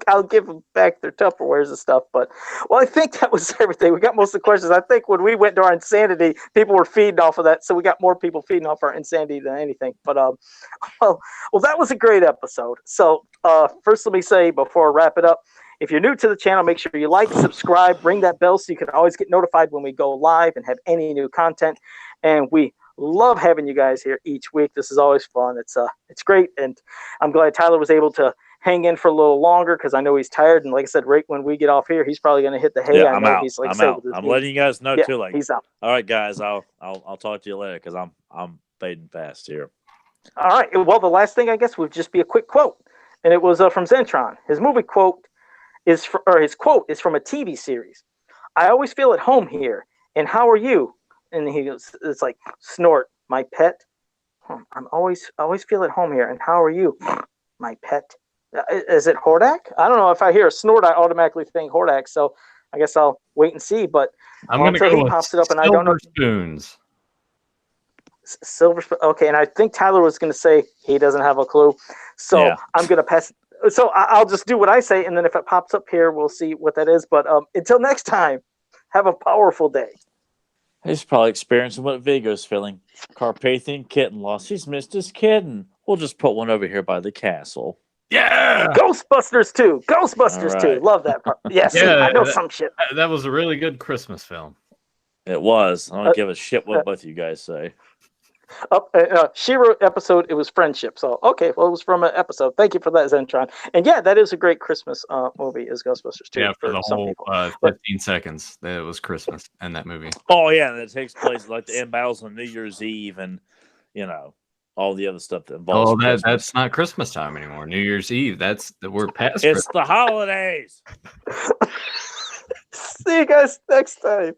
I'll give them back their Tupperwares and stuff. But, I think that was everything. We got most of the questions. I think when we went to our insanity, people were feeding off of that. So we got more people feeding off our insanity than anything. But, that was a great episode. So first, let me say before I wrap it up, if you're new to the channel, make sure you like, subscribe, ring that bell so you can always get notified when we go live and have any new content. And we love having you guys here each week. This is always fun. It's great. And I'm glad Tyler was able to hang in for a little longer because I know he's tired. And like I said, right when we get off here, he's probably going to hit the hay. Yeah, I'm out. I'm out. I'm letting you guys know too. Like he's out. All right, guys. I'll talk to you later because I'm fading fast here. All right. Well, the last thing I guess would just be a quick quote, and it was from Zentron. His quote is from a TV series. I always feel at home here. And how are you? And he goes, it's like, snort, my pet. I'm always feel at home here. And how are you, my pet? Is it Hordak? I don't know. If I hear a snort, I automatically think Hordak. So I guess I'll wait and see. But I'm going to go he pops it up, and I don't know. Spoons. Silver spoon. Okay, and I think Tyler was going to say he doesn't have a clue. So yeah. I'm going to pass. So I'll just do what I say, and then if it pops up here, we'll see what that is. But until next time, have a powerful day. He's probably experiencing what Vigo's feeling. Carpathian kitten lost. He's missed his kitten. We'll just put one over here by the castle. Yeah! Ghostbusters 2. Ghostbusters 2. Love that part. Yes, yeah, I know some shit. That was a really good Christmas film. It was. I don't give a shit what both you guys say. She-Ra episode, it was friendship. So, okay, well, it was from an episode. Thank you for that, Zentron. And yeah, that is a great Christmas movie, is Ghostbusters 2. Yeah, for the whole 15 seconds, it was Christmas in that movie. Oh, yeah, and it takes place like the end battles on New Year's Eve and, all the other stuff that involves that's not Christmas time anymore. New Year's Eve, we're past It's Christmas. the holidays. See you guys next time.